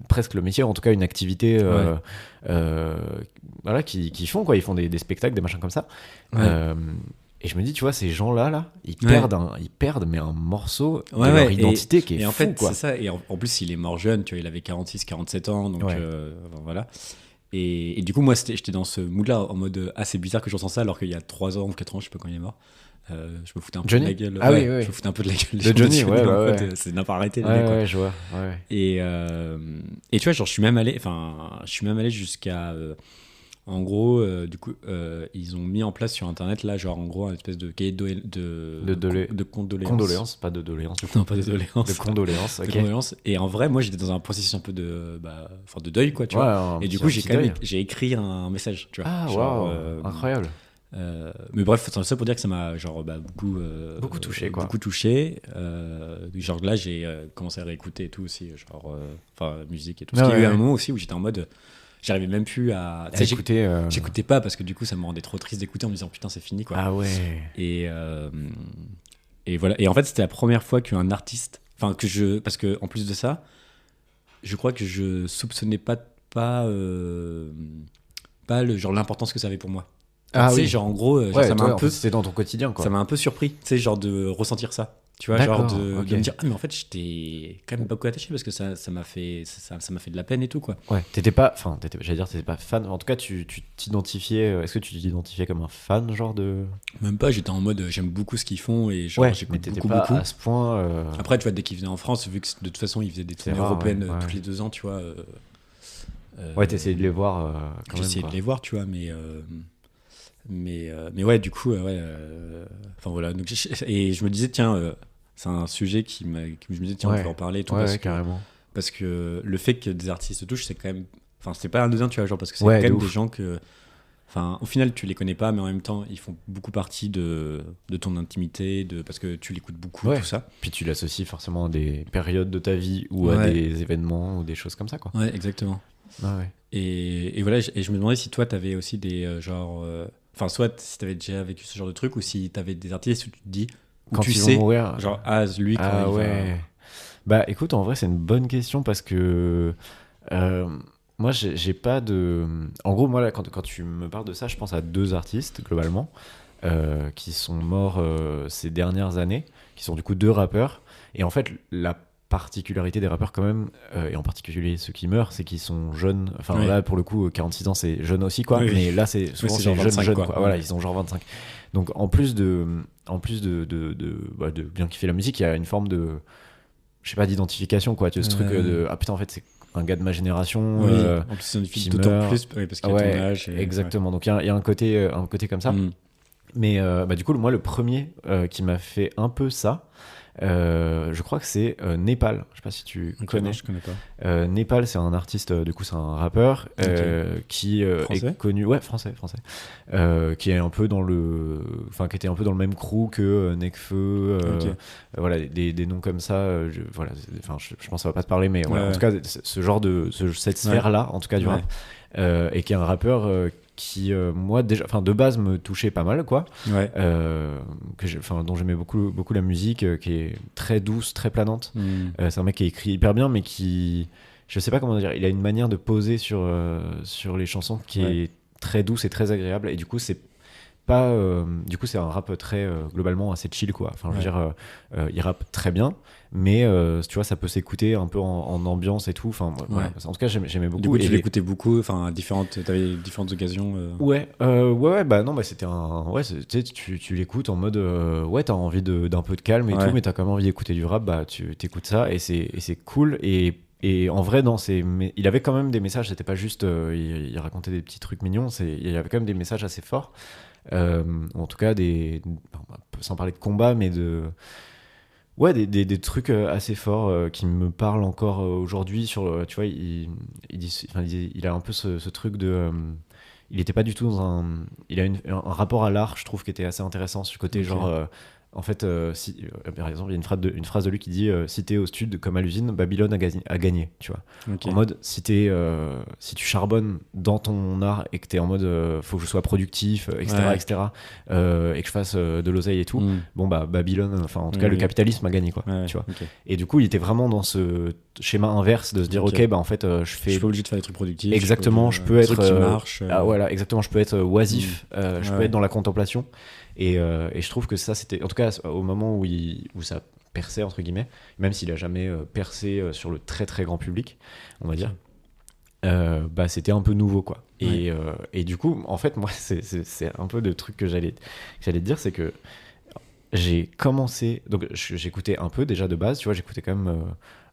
Speaker 1: presque le métier, en tout cas une activité, voilà, qui font, quoi, ils font des spectacles, des machins comme ça. Et je me dis, tu vois, ces gens-là, ils perdent mais un morceau de leur identité qui est fou,
Speaker 2: en fait,
Speaker 1: quoi.
Speaker 2: C'est ça, et en plus, il est mort jeune, tu vois, il avait 46, 47 ans, donc voilà. Et du coup, moi, j'étais dans ce mood-là, en mode assez bizarre que je ressens ça, alors qu'il y a 3 ans ou 4 ans, je sais pas quand il est mort. Je me foutais un peu de la gueule.
Speaker 1: Ah oui.
Speaker 2: Je me foutais un peu de la gueule.
Speaker 1: De Johnny, ouais.
Speaker 2: C'est n'a pas arrêté,
Speaker 1: ouais, je vois. Ouais.
Speaker 2: Et tu vois, genre, je suis même allé jusqu'à. En gros, du coup, ils ont mis en place sur Internet, là, genre, en gros, une espèce de cahier de condoléances.
Speaker 1: Condoléances, pas de doléances.
Speaker 2: Non, pas de doléances.
Speaker 1: De condoléances, ok.
Speaker 2: De condoléances. Et en vrai, moi, j'étais dans un processus un peu de deuil, quoi, tu vois. Et du coup, j'ai écrit un message, tu vois.
Speaker 1: Ah, waouh, incroyable.
Speaker 2: Mais bref, c'est ça pour dire que ça m'a
Speaker 1: beaucoup touché, quoi.
Speaker 2: Beaucoup touché. Genre là, j'ai commencé à réécouter et tout aussi, genre, musique et tout. Parce qu'il y a eu un moment aussi où j'étais en mode. J'arrivais même plus à
Speaker 1: écouter.
Speaker 2: J'écoutais pas parce que du coup ça me rendait trop triste d'écouter en me disant putain c'est fini, quoi.
Speaker 1: Ah ouais.
Speaker 2: Et voilà. Et en fait c'était la première fois qu'un artiste, parce que en plus de ça, je crois que je soupçonnais pas l'importance que ça avait pour moi.
Speaker 1: Ah oui.
Speaker 2: Tu sais, genre en gros, ça m'a un peu.
Speaker 1: C'était dans ton quotidien, quoi.
Speaker 2: Ça m'a un peu surpris, tu sais, genre de ressentir ça. Tu vois, genre de me dire mais en fait j'étais quand même beaucoup attaché parce que ça m'a fait de la peine et tout, quoi.
Speaker 1: Ouais, t'étais pas fan, en tout cas tu t'identifiais, est-ce que tu t'identifiais comme un fan, genre de...
Speaker 2: Même pas, j'étais en mode j'aime beaucoup ce qu'ils font et genre j'écoute beaucoup.
Speaker 1: À ce point
Speaker 2: Après tu vois, dès qu'ils venaient en France, vu que de toute façon ils faisaient des tournées européennes tous les 2 ans, tu vois,
Speaker 1: t'essayais de les voir quand même,
Speaker 2: j'essayais de les voir, tu vois, mais ouais, du coup enfin voilà, donc et je me disais tiens, c'est un sujet je me disais tiens on peut en parler et tout,
Speaker 1: carrément,
Speaker 2: parce que le fait que des artistes touchent, c'est quand même, enfin c'est pas anodin, tu vois, genre parce que c'est quand même des gens que, enfin au final tu les connais pas, mais en même temps ils font beaucoup partie de ton intimité, parce que tu l'écoutes beaucoup, tout ça, puis
Speaker 1: tu l'associes forcément à des périodes de ta vie ou à des événements ou des choses comme ça, quoi.
Speaker 2: Exactement. Et voilà, et je me demandais si toi t'avais aussi des enfin, soit si t'avais déjà vécu ce genre de truc, ou si t'avais des artistes où tu te dis,
Speaker 1: quand ils vont mourir,
Speaker 2: genre, lui, quand il va...
Speaker 1: Bah, écoute, en vrai, c'est une bonne question parce que moi, j'ai pas de... En gros, moi, là, quand tu me parles de ça, je pense à 2 artistes, globalement, qui sont morts ces dernières années, qui sont du coup 2 rappeurs. Et en fait, la particularité des rappeurs quand même, et en particulier ceux qui meurent, c'est qu'ils sont jeunes. Enfin là pour le coup 46 ans c'est jeune aussi, quoi, mais là c'est souvent c'est jeune, quoi. Voilà, ils ont genre 25. Donc en plus de bien kiffer la musique, il y a une forme de, je sais pas, d'identification, quoi, tu vois, ce truc de ah putain en fait c'est un gars de ma génération,
Speaker 2: en plus c'est une fille d'autant plus parce qu'il a ton âge
Speaker 1: exactement, donc il y a un côté comme ça. Mais du coup moi le premier qui m'a fait un peu ça, Je crois que c'est Népal. Je sais pas si tu connais.
Speaker 2: Non, je connais pas.
Speaker 1: Népal, c'est un artiste, du coup, c'est un rappeur qui est connu. Ouais, français. Qui est un peu dans le. Enfin, qui était un peu dans le même crew que Nekfeu. Voilà, des noms comme ça. Voilà, enfin, je pense que ça va pas te parler, mais voilà, en tout cas, ce genre cette sphère-là, en tout cas, du rap. Et qui est un rappeur qui moi déjà enfin de base me touchait pas mal quoi dont j'aimais beaucoup la musique qui est très douce, très planante. C'est un mec qui écrit hyper bien mais qui, je sais pas comment dire, il a une manière de poser sur les chansons qui est très douce et très agréable, et du coup c'est pas du coup c'est un rap très globalement assez chill quoi. Enfin je veux dire il rappe très bien, mais tu vois ça peut s'écouter un peu en ambiance et tout. Enfin voilà. En tout cas j'aimais beaucoup.
Speaker 2: Du coup tu l'écoutais beaucoup, enfin t'avais différentes occasions.
Speaker 1: Ouais bah non, bah c'était un tu l'écoutes en mode ouais t'as envie d'un peu de calme et tout, mais t'as quand même envie d'écouter du rap, bah tu t'écoutes ça et c'est cool. Et en vrai, il avait quand même des messages, c'était pas juste il racontait des petits trucs mignons, il y avait quand même des messages assez forts. En tout cas sans parler de combat, mais des trucs assez forts qui me parlent encore aujourd'hui. Sur tu vois, il a un peu ce truc de il était pas du tout il a un rapport à l'art, je trouve, qui était assez intéressant, sur le côté genre en fait, par exemple, il y a une phrase de lui qui dit si t'es au stud comme à l'usine, Babylone a gagné, tu vois. En mode, si tu charbonnes dans ton art et que t'es en mode faut que je sois productif, etc., et que je fasse de l'oseille et tout, bon bah Babylone, enfin en tout cas le capitalisme a gagné quoi, tu vois. Et du coup, il était vraiment dans ce schéma inverse de se dire ok bah en fait je suis
Speaker 2: pas obligé de faire des trucs productifs.
Speaker 1: Exactement, je peux être
Speaker 2: qui marche.
Speaker 1: Voilà, exactement, je peux être oisif, je peux être dans la contemplation. Et je trouve que ça, c'était, en tout cas au moment où ça perçait entre guillemets, même s'il a jamais percé sur le très très grand public, on va dire, bah c'était un peu nouveau quoi. Et du coup, en fait, moi, c'est un peu de trucs que j'allais te dire, c'est que j'ai commencé, donc j'écoutais un peu déjà de base, tu vois, j'écoutais quand même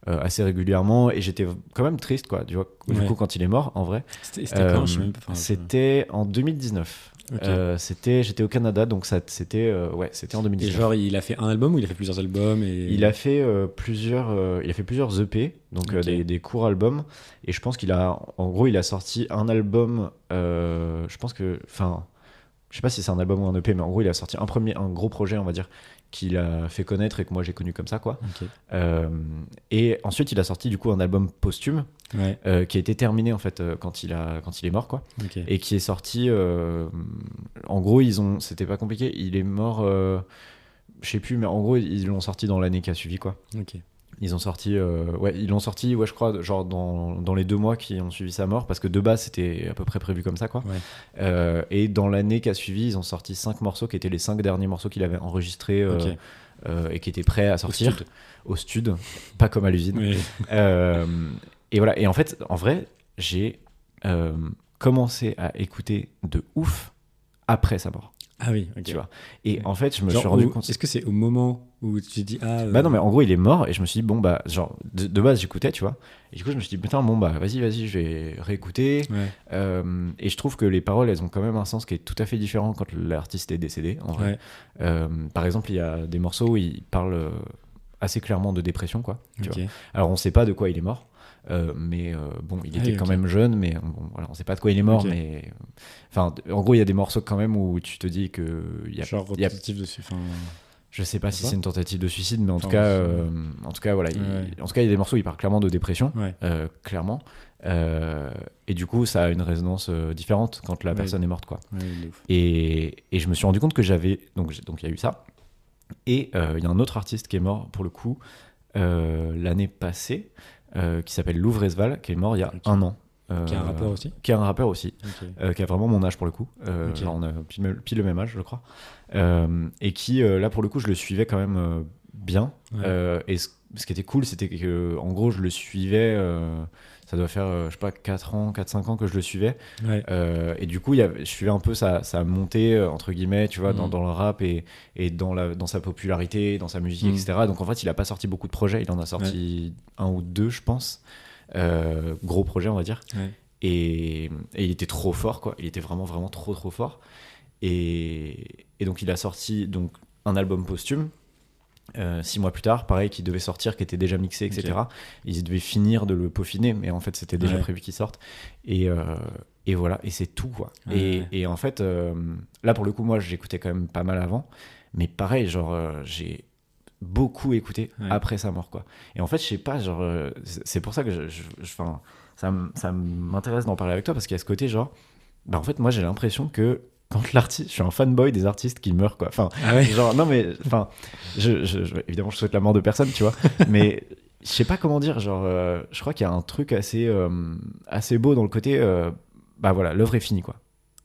Speaker 1: assez régulièrement, et j'étais quand même triste quoi, tu vois, du coup quand il est mort en vrai.
Speaker 2: C'était quand, je sais même pas,
Speaker 1: c'était en 2019. J'étais au Canada, donc c'était en 2019.
Speaker 2: Et genre il a fait un album ou il a fait plusieurs albums
Speaker 1: Il a fait plusieurs EP, donc des courts albums, et je pense il a sorti un album, je pense que, enfin je sais pas si c'est un album ou un EP, mais en gros il a sorti un gros projet, on va dire, qu'il a fait connaître et que moi j'ai connu comme ça quoi. Et ensuite il a sorti du coup un album posthume qui a été terminé en fait quand il est mort quoi. Et qui est sorti en gros c'était pas compliqué, il est mort je sais plus, mais en gros ils l'ont sorti dans l'année qui a suivi quoi. Ils l'ont sorti, je crois, genre dans les 2 mois qui ont suivi sa mort, parce que de base c'était à peu près prévu comme ça, quoi. Et dans l'année qui a suivi, ils ont sorti 5 morceaux qui étaient les 5 derniers morceaux qu'il avait enregistrés et qui étaient prêts à sortir au stud, pas comme à l'usine. Et voilà. Et en fait, en vrai, j'ai commencé à écouter de ouf après sa mort.
Speaker 2: Ah oui,
Speaker 1: tu vois. Et en fait, je me suis rendu compte.
Speaker 2: Est-ce que c'est au moment où tu te dis
Speaker 1: bah non, mais en gros, il est mort, et je me suis dit bon bah genre de base j'écoutais, tu vois. Et du coup, je me suis dit putain bon bah vas-y, je vais réécouter. Et je trouve que les paroles, elles ont quand même un sens qui est tout à fait différent quand l'artiste est décédé. En vrai. Par exemple, il y a des morceaux où il parle assez clairement de dépression, quoi. Tu vois. Alors on sait pas de quoi il est mort. Mais bon, il était quand même jeune, mais bon, voilà, on sait pas de quoi il est mort, mais enfin, en gros, il y a des morceaux quand même où tu te dis que il y a
Speaker 2: genre tentative de suicide.
Speaker 1: Je sais pas si c'est une tentative de suicide, mais en tout cas, voilà, en tout cas, il y a des morceaux où il parle clairement de dépression, clairement, et du coup, ça a une résonance différente quand la personne est morte, quoi. Et je me suis rendu compte que j'avais donc il y a eu ça, et il y a un autre artiste qui est mort pour le coup l'année passée. Qui s'appelle Louvrezval, qui est mort il y a 1 an.
Speaker 2: Qui est un rappeur aussi.
Speaker 1: Qui est un rappeur aussi, qui a vraiment mon âge pour le coup. Genre on a pile le même âge, je crois. Et qui, là pour le coup, je le suivais quand même bien. Et ce qui était cool, c'était que en gros, je le suivais. Ça doit faire, je sais pas, 4-5 ans que je le suivais. Et du coup, je suivais un peu sa montée, entre guillemets, tu vois, dans le rap et dans sa popularité, dans sa musique, etc. Donc en fait, il a pas sorti beaucoup de projets. Il en a sorti 1 ou 2, je pense. Gros projet, on va dire. Et il était trop fort, quoi. Il était vraiment, vraiment trop, trop fort. Et donc, il a sorti donc, un album posthume 6 mois plus tard, pareil, qui devait sortir, qui était déjà mixé, etc. Ils devaient finir de le peaufiner, mais en fait, c'était déjà prévu qu'il sorte. Et voilà, et c'est tout, quoi. Et en fait, là, pour le coup, moi, j'écoutais quand même pas mal avant, mais pareil, genre, j'ai beaucoup écouté après sa mort, quoi. Et en fait, je sais pas, genre, c'est pour ça que ça m'intéresse d'en parler avec toi, parce qu'il y a ce côté, genre, bah, en fait, moi, j'ai l'impression que quand l'artiste, je suis un fanboy des artistes qui meurent, quoi. Enfin, genre, non, mais, enfin, évidemment, je souhaite la mort de personne, tu vois, mais je sais pas comment dire, genre, je crois qu'il y a un truc assez beau dans le côté, bah voilà, l'œuvre est finie, quoi.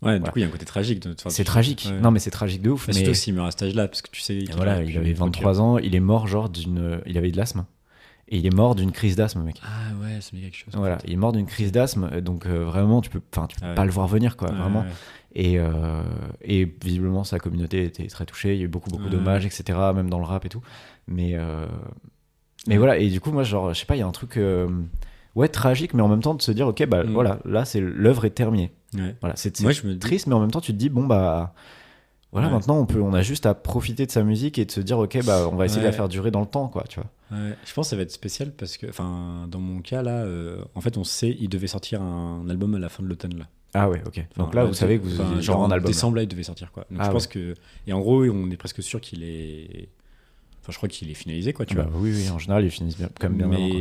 Speaker 2: Ouais, du coup, il y a un côté tragique.
Speaker 1: C'est tragique. Ouais. Non, mais c'est tragique de ouf.
Speaker 2: Mais surtout s'il meurt à cet âge-là, parce que tu sais.
Speaker 1: Voilà, il avait 23 ans, il est mort, genre, il avait de l'asthme. Et il est mort d'une crise d'asthme, mec.
Speaker 2: Ah ouais, ça me dit quelque chose.
Speaker 1: Voilà, il est mort d'une crise d'asthme, donc vraiment, tu peux pas le voir venir, quoi, vraiment. Ouais. Et visiblement, sa communauté était très touchée, il y a eu beaucoup d'hommages, etc., même dans le rap et tout. Mais voilà, et du coup, moi, genre, je sais pas, il y a un truc tragique, mais en même temps de se dire, ok, bah voilà, là, l'œuvre est terminée. Ouais. Voilà, c'est triste, mais en même temps, tu te dis, bon, bah. Voilà, maintenant, on a juste à profiter de sa musique et de se dire, ok, bah, on va essayer de la faire durer dans le temps, quoi, tu vois.
Speaker 2: Ouais. Je pense que ça va être spécial parce que, dans mon cas, là, en fait, on sait, il devait sortir un album à la fin de l'automne, là.
Speaker 1: Ah ouais, ok. Donc là, vous savez que vous avez genre un album.
Speaker 2: En décembre, là, il devait sortir, quoi. Donc je pense que. Et en gros, on est presque sûr qu'il est. Enfin, je crois qu'il est finalisé, quoi, tu vois.
Speaker 1: Oui, en général, ils finissent quand même bien avant, quoi.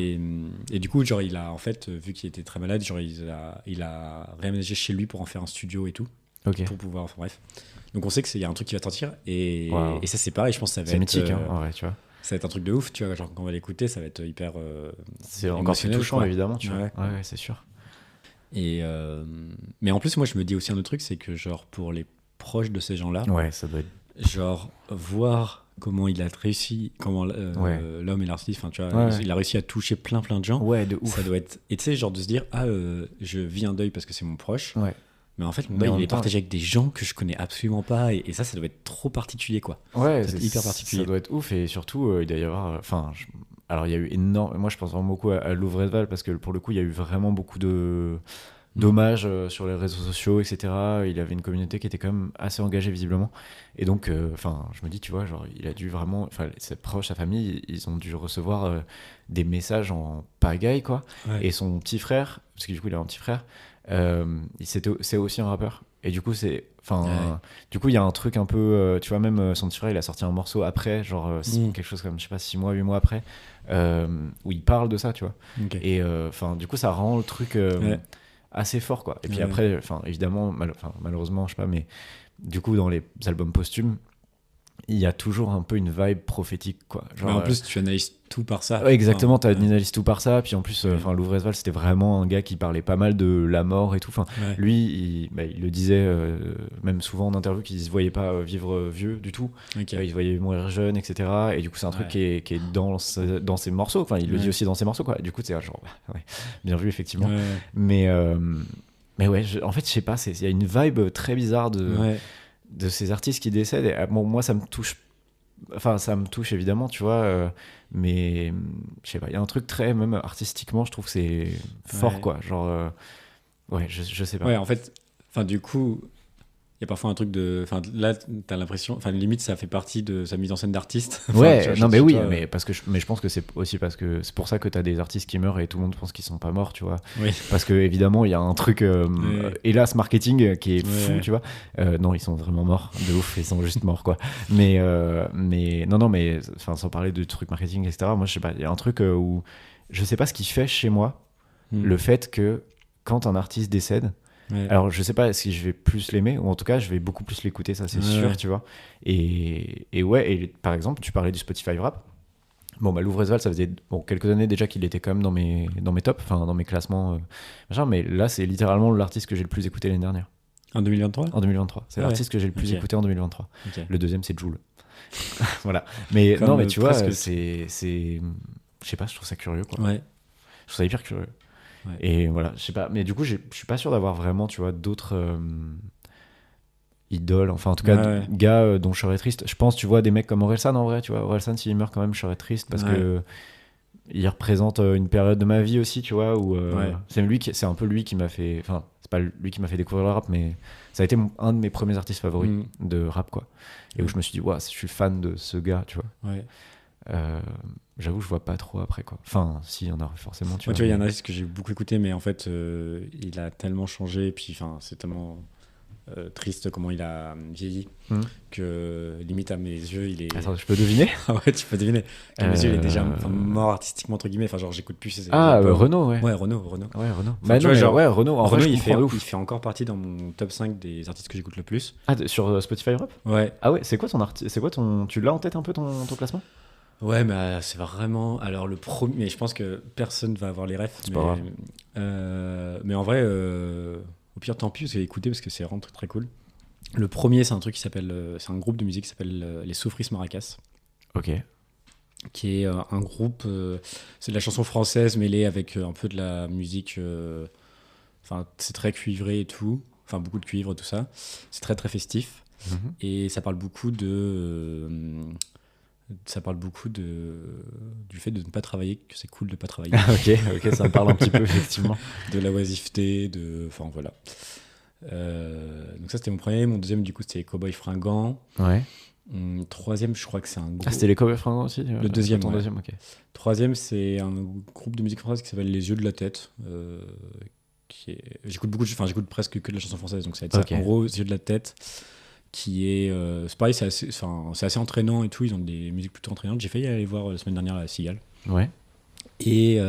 Speaker 2: Et du coup, genre, il a, en fait, vu qu'il était très malade, genre, il a réaménagé chez lui pour en faire un studio et tout.
Speaker 1: Ok.
Speaker 2: Pour pouvoir. Enfin, bref. Donc on sait qu'il y a un truc qui va sortir et ça c'est pareil, je pense que ça va
Speaker 1: être mythique, en vrai, tu vois.
Speaker 2: Ça va être un truc de ouf, tu vois, genre quand on va l'écouter, ça va être hyper
Speaker 1: c'est encore plus touchant, quoi. Évidemment, tu vois. Ouais, c'est sûr.
Speaker 2: Et mais en plus moi je me dis aussi un autre truc, c'est que genre pour les proches de ces gens-là,
Speaker 1: ça doit être
Speaker 2: genre voir comment il a réussi, comment l'homme et l'artiste, enfin tu vois, il a réussi à toucher plein de gens.
Speaker 1: Ouais, de ouf.
Speaker 2: Ça doit être, et tu sais, genre de se dire je vis un deuil parce que c'est mon proche.
Speaker 1: Ouais.
Speaker 2: Mais en fait, il est partagé avec des gens que je connais absolument pas, et ça doit être trop particulier, quoi.
Speaker 1: Ouais,
Speaker 2: c'est hyper particulier.
Speaker 1: Ça doit être ouf, et surtout, il doit y avoir. Enfin, alors il y a eu énormément. Moi, je pense vraiment beaucoup à Louvrezval, parce que pour le coup, il y a eu vraiment beaucoup d'hommages sur les réseaux sociaux, etc. Il avait une communauté qui était quand même assez engagée, visiblement. Et donc, je me dis, tu vois, genre, il a dû vraiment. Enfin, ses proches, sa famille, ils ont dû recevoir des messages en pagaille, quoi. Ouais. Et son petit frère, parce que du coup, il a un petit frère. C'est aussi un rappeur, et du coup du coup il y a un truc un peu tu vois, même son petit frère il a sorti un morceau après, genre quelque chose comme, je sais pas, 6 mois 8 mois après, où il parle de ça, tu vois. Et du coup ça rend le truc assez fort, quoi. Et puis après, évidemment, malheureusement, je sais pas, mais du coup dans les albums posthumes il y a toujours un peu une vibe prophétique, quoi. Genre,
Speaker 2: mais en plus, tu analyses tout par ça.
Speaker 1: Ouais, exactement, tu analyses tout par ça. Puis en plus, Louvrezval, c'était vraiment un gars qui parlait pas mal de la mort et tout. Lui, il le disait, même souvent en interview, qu'il se voyait pas vivre vieux du tout. Il se voyait mourir jeune, etc. Et du coup, c'est un truc qui est dans ses morceaux. Enfin, il le dit aussi dans ses morceaux, quoi. Du coup, c'est genre, bien vu, effectivement. Mais ouais, en fait, je sais pas, il y a une vibe très bizarre de ces artistes qui décèdent. Et, bon, moi, ça me touche évidemment, tu vois, mais je sais pas, il y a un truc très, même artistiquement, je trouve que c'est fort, quoi. Genre, je sais pas.
Speaker 2: Ouais, en fait, du coup, il y a parfois un truc de. Enfin, là, t'as l'impression. Enfin, limite, ça fait partie de sa mise en scène d'artiste.
Speaker 1: Mais parce que mais je pense que c'est aussi parce que c'est pour ça que t'as des artistes qui meurent et tout le monde pense qu'ils sont pas morts, tu vois.
Speaker 2: Oui.
Speaker 1: Parce que évidemment, il y a un truc, hélas, marketing qui est fou, tu vois. Non, ils sont vraiment morts, de ouf, ils sont juste morts, quoi. Mais non, mais sans parler de trucs marketing, etc. Moi, je sais pas, il y a un truc où je sais pas ce qui fait chez moi le fait que quand un artiste décède. Alors je sais pas si je vais plus l'aimer, ou en tout cas je vais beaucoup plus l'écouter, ça c'est sûr, tu vois. Et par exemple, tu parlais du Spotify Rap. Bon, Louvrezval, ça faisait quelques années déjà qu'il était quand même dans mes tops, enfin dans mes classements, mais là c'est littéralement l'artiste que j'ai le plus écouté l'année dernière.
Speaker 2: En 2023 ?
Speaker 1: En 2023, c'est l'artiste que j'ai le plus écouté en 2023. Le deuxième c'est Jul. Voilà. Mais non, mais tu vois, c'est je sais pas, je trouve ça curieux, quoi.
Speaker 2: Ouais.
Speaker 1: Je trouve ça hyper curieux. Ouais. Et voilà, je sais pas, mais du coup je suis pas sûr d'avoir vraiment, tu vois, d'autres idoles, enfin en tout cas gars dont je serais triste. Je pense, tu vois, des mecs comme Orelsan, en vrai, tu vois, Orelsan, s'il meurt quand même, je serais triste parce que il représente une période de ma vie aussi, tu vois, où c'est un peu lui qui m'a fait, enfin c'est pas lui qui m'a fait découvrir le rap, mais ça a été un de mes premiers artistes favoris de rap, quoi. Et où je me suis dit, je suis fan de ce gars, tu vois. J'avoue, je vois pas trop après, quoi. Enfin, si, il y en a forcément,
Speaker 2: tu vois, il y en a que j'ai beaucoup écouté, mais en fait, il a tellement changé, puis c'est tellement triste comment il a vieilli, que limite à mes yeux, il est...
Speaker 1: Attends, je peux deviner?
Speaker 2: Ah ouais, tu peux deviner. À mes yeux, il est déjà mort artistiquement, entre guillemets. Enfin, genre, j'écoute plus ses
Speaker 1: Renaud, ouais.
Speaker 2: Ouais, Renaud.
Speaker 1: Ouais, Renaud.
Speaker 2: Bah non, genre,
Speaker 1: ouais, Renaud, en vrai,
Speaker 2: il fait encore partie dans mon top 5 des artistes que j'écoute le plus.
Speaker 1: Ah, sur Spotify Europe?
Speaker 2: Ouais.
Speaker 1: Ah ouais, c'est quoi ton... Tu l'as en tête un peu ton classement?
Speaker 2: Ouais, mais c'est vraiment... Alors, le premier... Mais je pense que personne va avoir les refs.
Speaker 1: C'est pas grave.
Speaker 2: Mais en vrai, au pire, tant pis, écoutez, parce que c'est vraiment très, très cool. Le premier, c'est un truc qui s'appelle... c'est un groupe de musique qui s'appelle les Soufris Maracas.
Speaker 1: Ok.
Speaker 2: Qui est un groupe... c'est de la chanson française mêlée avec un peu de la musique... Enfin, c'est très cuivré et tout. Enfin, beaucoup de cuivre, tout ça. C'est très, très festif. Et ça parle beaucoup de... du fait de ne pas travailler, que c'est cool de ne pas travailler.
Speaker 1: ok, ça me parle un petit peu, effectivement.
Speaker 2: De la oisiveté, enfin voilà. Donc ça, c'était mon premier. Mon deuxième, du coup, c'était les Cowboys Fringants.
Speaker 1: Ouais.
Speaker 2: Troisième, je crois que c'est un groupe...
Speaker 1: Ah, c'était les Cowboys Fringants aussi?
Speaker 2: Le deuxième,
Speaker 1: ton deuxième, ok.
Speaker 2: Troisième, c'est un groupe de musique française qui s'appelle Les Yeux de la Tête. J'écoute presque que de la chanson française, donc ça va être ça. En gros, Les Yeux de la Tête, qui est... c'est pareil, c'est assez entraînant et tout. Ils ont des musiques plutôt entraînantes. J'ai failli aller voir la semaine dernière à Cigale.
Speaker 1: Ouais.
Speaker 2: Et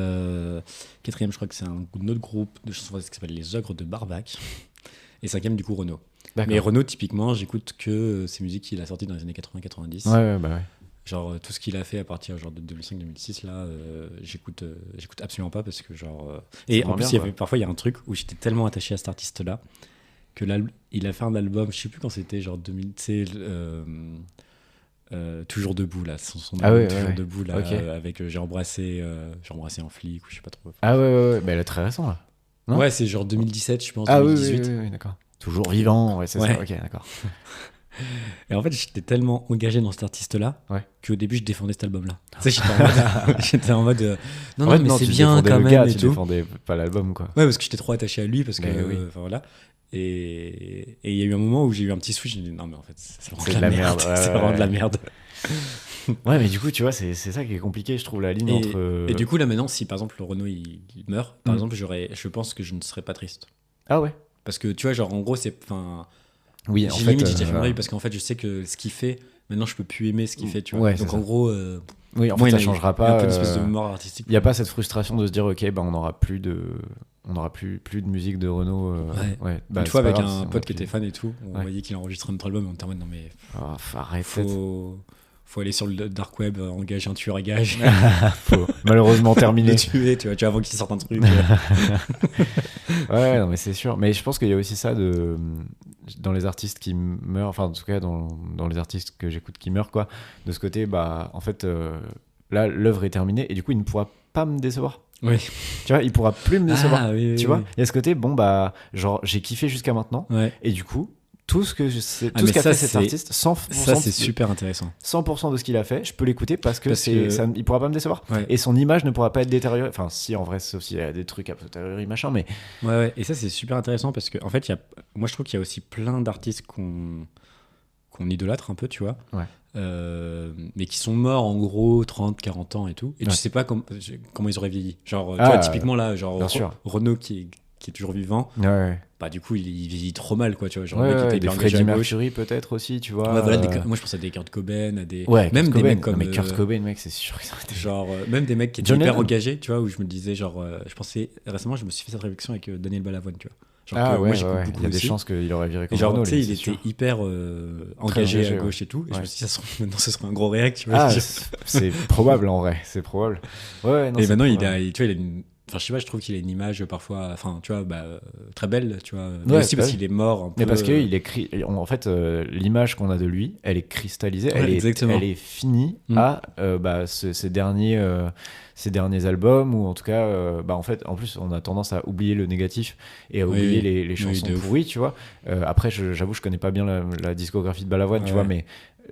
Speaker 2: quatrième, je crois que c'est un autre groupe de chansons françaises qui s'appelle Les Ogres de Barbac. Et cinquième, du coup, Renaud.
Speaker 1: D'accord.
Speaker 2: Mais Renaud, typiquement, j'écoute que ses musiques qu'il a sorties dans les années 80-90.
Speaker 1: Ouais, bah ouais.
Speaker 2: Genre, tout ce qu'il a fait à partir genre, de 2005-2006, là, j'écoute absolument pas parce que, genre... Et en plus, parfois, il y a un truc où j'étais tellement attaché à cet artiste-là que il a fait un album, je sais plus quand c'était, genre 2000, tu sais... Toujours debout là, son album Toujours debout là, avec j'ai embrassé en flic ou je sais pas trop.
Speaker 1: Ah ouais, bah elle est très récent là. Non
Speaker 2: ouais, c'est genre 2017 je pense.
Speaker 1: Ah
Speaker 2: 2018.
Speaker 1: oui, d'accord. Toujours vivant, ouais, c'est ça. Ok, d'accord.
Speaker 2: Et en fait, j'étais tellement engagé dans cet artiste-là qu'au début, je défendais cet album-là. Tu sais, j'étais en mode non, mais c'est bien quand même.
Speaker 1: Gars,
Speaker 2: et
Speaker 1: tu
Speaker 2: tout.
Speaker 1: défendais pas l'album, quoi.
Speaker 2: Ouais, parce que j'étais trop attaché à lui, parce que voilà. Et il y a eu un moment où j'ai eu un petit switch, j'ai dit non, mais en fait, c'est vraiment de la merde. C'est vraiment de la merde.
Speaker 1: Ouais, mais du coup, tu vois, c'est ça qui est compliqué, je trouve, la ligne entre.
Speaker 2: Et du coup, là maintenant, si par exemple le Renaud il meurt, par exemple, je pense que je ne serais pas triste.
Speaker 1: Ah ouais.
Speaker 2: Parce que tu vois, genre en gros, c'est.
Speaker 1: Oui,
Speaker 2: en fait. J'ai déjà fait parce qu'en fait, je sais que ce qu'il fait, maintenant, je peux plus aimer ce qu'il fait, tu vois.
Speaker 1: Ouais,
Speaker 2: donc en gros.
Speaker 1: Oui, en fait, ça changera pas.
Speaker 2: Il y a un peu d'espèce de mort artistique.
Speaker 1: Il n'y a pas cette frustration de se dire, ok, bah, on n'aura plus de musique de Renaud.
Speaker 2: Ouais. Bah, une fois, avec un pote qui était fan et tout, on voyait qu'il enregistrait notre album et on était en mode, non mais.
Speaker 1: Arrête.
Speaker 2: Faut aller sur le dark web, engager un tueur à gage.
Speaker 1: Faut malheureusement terminer.
Speaker 2: Le tuer, tu vois, avant qu'il sorte un truc.
Speaker 1: Ouais, non, mais c'est sûr. Mais je pense qu'il y a aussi ça dans les artistes qui meurent, enfin, en tout cas, dans les artistes que j'écoute qui meurent, quoi. De ce côté, bah, en fait, là, l'œuvre est terminée et du coup, il ne pourra pas me décevoir.
Speaker 2: Oui.
Speaker 1: Tu vois, il pourra plus me décevoir.
Speaker 2: Oui,
Speaker 1: tu vois, il y a ce côté, bon, bah, genre, j'ai kiffé jusqu'à maintenant.
Speaker 2: Ouais.
Speaker 1: Et du coup, tout ce qu'a fait cet artiste, 100%,
Speaker 2: ça c'est super intéressant.
Speaker 1: 100% de ce qu'il a fait, je peux l'écouter parce que il pourra pas me décevoir.
Speaker 2: Ouais.
Speaker 1: Et son image ne pourra pas être détériorée. Enfin, si en vrai, sauf s'il y a des trucs à détériorer, machin, mais.
Speaker 2: Ouais. Et ça c'est super intéressant parce que en fait, moi je trouve qu'il y a aussi plein d'artistes qu'on idolâtre un peu, tu vois.
Speaker 1: Ouais.
Speaker 2: Mais qui sont morts en gros 30, 40 ans et tout. Et tu sais pas comment ils auraient vieilli. Genre, tu vois, typiquement là, genre Renaud qui est toujours vivant.
Speaker 1: Ouais.
Speaker 2: Bah du coup il vit trop mal, quoi, tu vois, genre
Speaker 1: des Freddie Mercury peut-être aussi, tu vois.
Speaker 2: Ouais, voilà, moi je pense à des Kurt Cobain, à des
Speaker 1: même
Speaker 2: des mecs comme
Speaker 1: mais Kurt Cobain, mec, c'est sûr qu'ils ont été
Speaker 2: genre même des mecs qui étaient hyper engagés, tu vois, où je me disais genre je pensais récemment, je me suis fait cette réflexion avec Daniel Balavoine, tu vois. Genre moi j'écoute beaucoup, il y
Speaker 1: a des chances qu'il aurait viré comme
Speaker 2: genre
Speaker 1: Renaud,
Speaker 2: tu sais, il était hyper engagé à gauche et tout, et je me suis dit ça maintenant ce serait un gros réac, tu vois.
Speaker 1: C'est probable en vrai, c'est probable. Ouais, non,
Speaker 2: et maintenant tu vois, il a une... Enfin, je sais pas, je trouve qu'il a une image parfois, enfin, tu vois, très belle, tu vois. Mais aussi parce qu'il est mort un peu.
Speaker 1: Mais parce que en fait, l'image qu'on a de lui, elle est cristallisée, elle est finie à ces derniers albums, ou en tout cas, en fait, en plus, on a tendance à oublier le négatif et à oublier les chansons pourries, tu vois. Après, j'avoue, je connais pas bien la discographie de Balavoine, tu vois, mais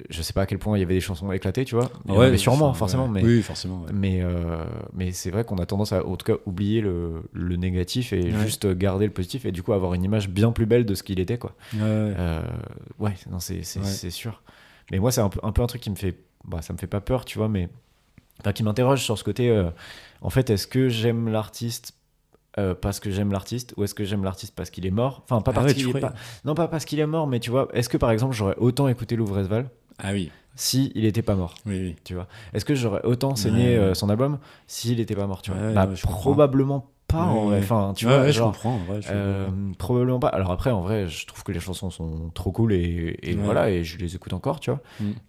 Speaker 1: je sais pas à quel point il y avait des chansons éclatées, tu vois. Mais sûrement, forcément. Mais,
Speaker 2: oui, forcément.
Speaker 1: Mais c'est vrai qu'on a tendance à, en tout cas, oublier le négatif et juste garder le positif et du coup avoir une image bien plus belle de ce qu'il était, quoi. C'est sûr. Mais moi, c'est un peu un truc qui me fait... ça me fait pas peur, tu vois, mais qui m'interroge sur ce côté, en fait, est-ce que j'aime l'artiste parce que j'aime l'artiste, ou est-ce que j'aime l'artiste parce qu'il est mort? Enfin, pas parce qu'il est pas... Non, pas parce qu'il est mort, mais tu vois, est-ce que par exemple j'aurais autant écouté Louvrezval si il était pas mort?
Speaker 2: Oui.
Speaker 1: Tu vois, est-ce que j'aurais autant saigné son album s'il était pas mort? Tu vois, probablement pas en vrai. Enfin, tu vois,
Speaker 2: genre, je comprends. En vrai,
Speaker 1: probablement pas. Alors après, en vrai, je trouve que les chansons sont trop cool et voilà, et je les écoute encore, tu vois.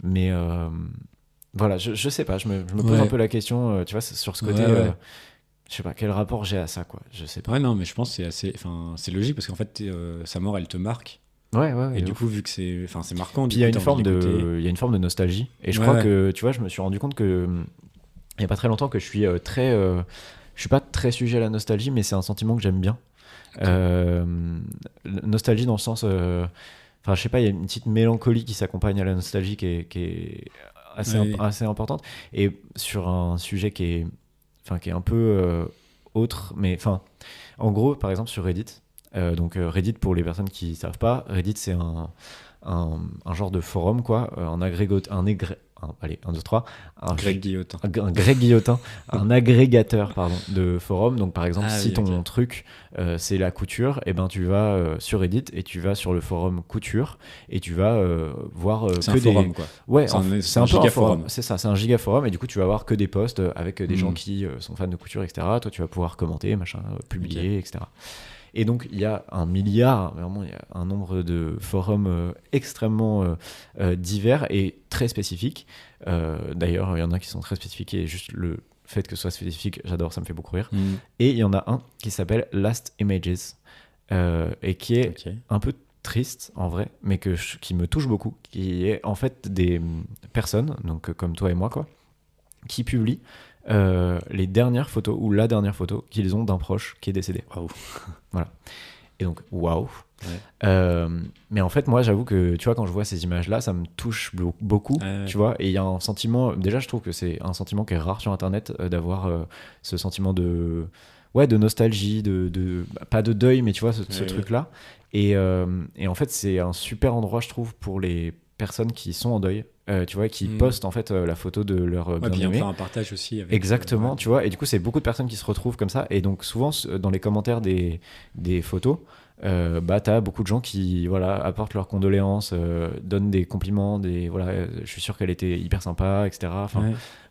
Speaker 1: Mais voilà, je sais pas, je me pose un peu la question, tu vois, sur ce côté. Je sais pas quel rapport j'ai à ça, quoi. Je sais pas.
Speaker 2: Ouais, non, mais je pense que c'est assez. Enfin, c'est logique parce qu'en fait, sa mort, elle te marque.
Speaker 1: Ouais.
Speaker 2: Et du coup, vu que c'est marquant,
Speaker 1: il y a une forme de nostalgie. Et je crois que, tu vois, je me suis rendu compte que il y a pas très longtemps que je suis je suis pas très sujet à la nostalgie, mais c'est un sentiment que j'aime bien. Nostalgie dans le sens, enfin, je sais pas, il y a une petite mélancolie qui s'accompagne à la nostalgie qui est assez importante. Et sur un sujet qui est un peu autre, mais enfin, en gros, par exemple sur Reddit, donc Reddit, pour les personnes qui savent pas, Reddit c'est un genre de forum, quoi, un agrégateur, pardon, de forums. Donc par exemple, si ton truc c'est la couture, et ben tu vas sur Reddit et tu vas sur le forum couture et tu vas voir
Speaker 2: c'est que un forum, quoi.
Speaker 1: Ouais, c'est un peu un forum. C'est ça, c'est un giga forum, et du coup tu vas voir que des posts avec des gens qui sont fans de couture, etc. Toi tu vas pouvoir commenter, machin, publier, etc. Et donc, il y a un milliard, vraiment, il y a un nombre de forums extrêmement divers et très spécifiques. D'ailleurs, il y en a qui sont très spécifiques, et juste le fait que ce soit spécifique, j'adore, ça me fait beaucoup rire. Et il y en a un qui s'appelle Last Images, et qui est un peu triste, en vrai, mais qui me touche beaucoup, qui est en fait des personnes, donc comme toi et moi, quoi, qui publient les dernières photos ou la dernière photo qu'ils ont d'un proche qui est décédé.
Speaker 2: Waouh.
Speaker 1: Voilà. Et donc, waouh. Mais en fait, moi, j'avoue que, tu vois, quand je vois ces images-là, ça me touche beaucoup, tu vois. Et il y a un sentiment, déjà, je trouve que c'est un sentiment qui est rare sur Internet, d'avoir ce sentiment de nostalgie, pas de deuil, mais tu vois, ce truc-là. Et en fait, c'est un super endroit, je trouve, pour les personnes qui sont en deuil, tu vois, qui postent en fait la photo de leur bien-aimé.
Speaker 2: Faire un partage aussi avec,
Speaker 1: exactement, tu vois, et du coup c'est beaucoup de personnes qui se retrouvent comme ça, et donc souvent dans les commentaires des photos, t'as beaucoup de gens qui apportent leurs condoléances, donnent des compliments, je suis sûr qu'elle était hyper sympa, etc.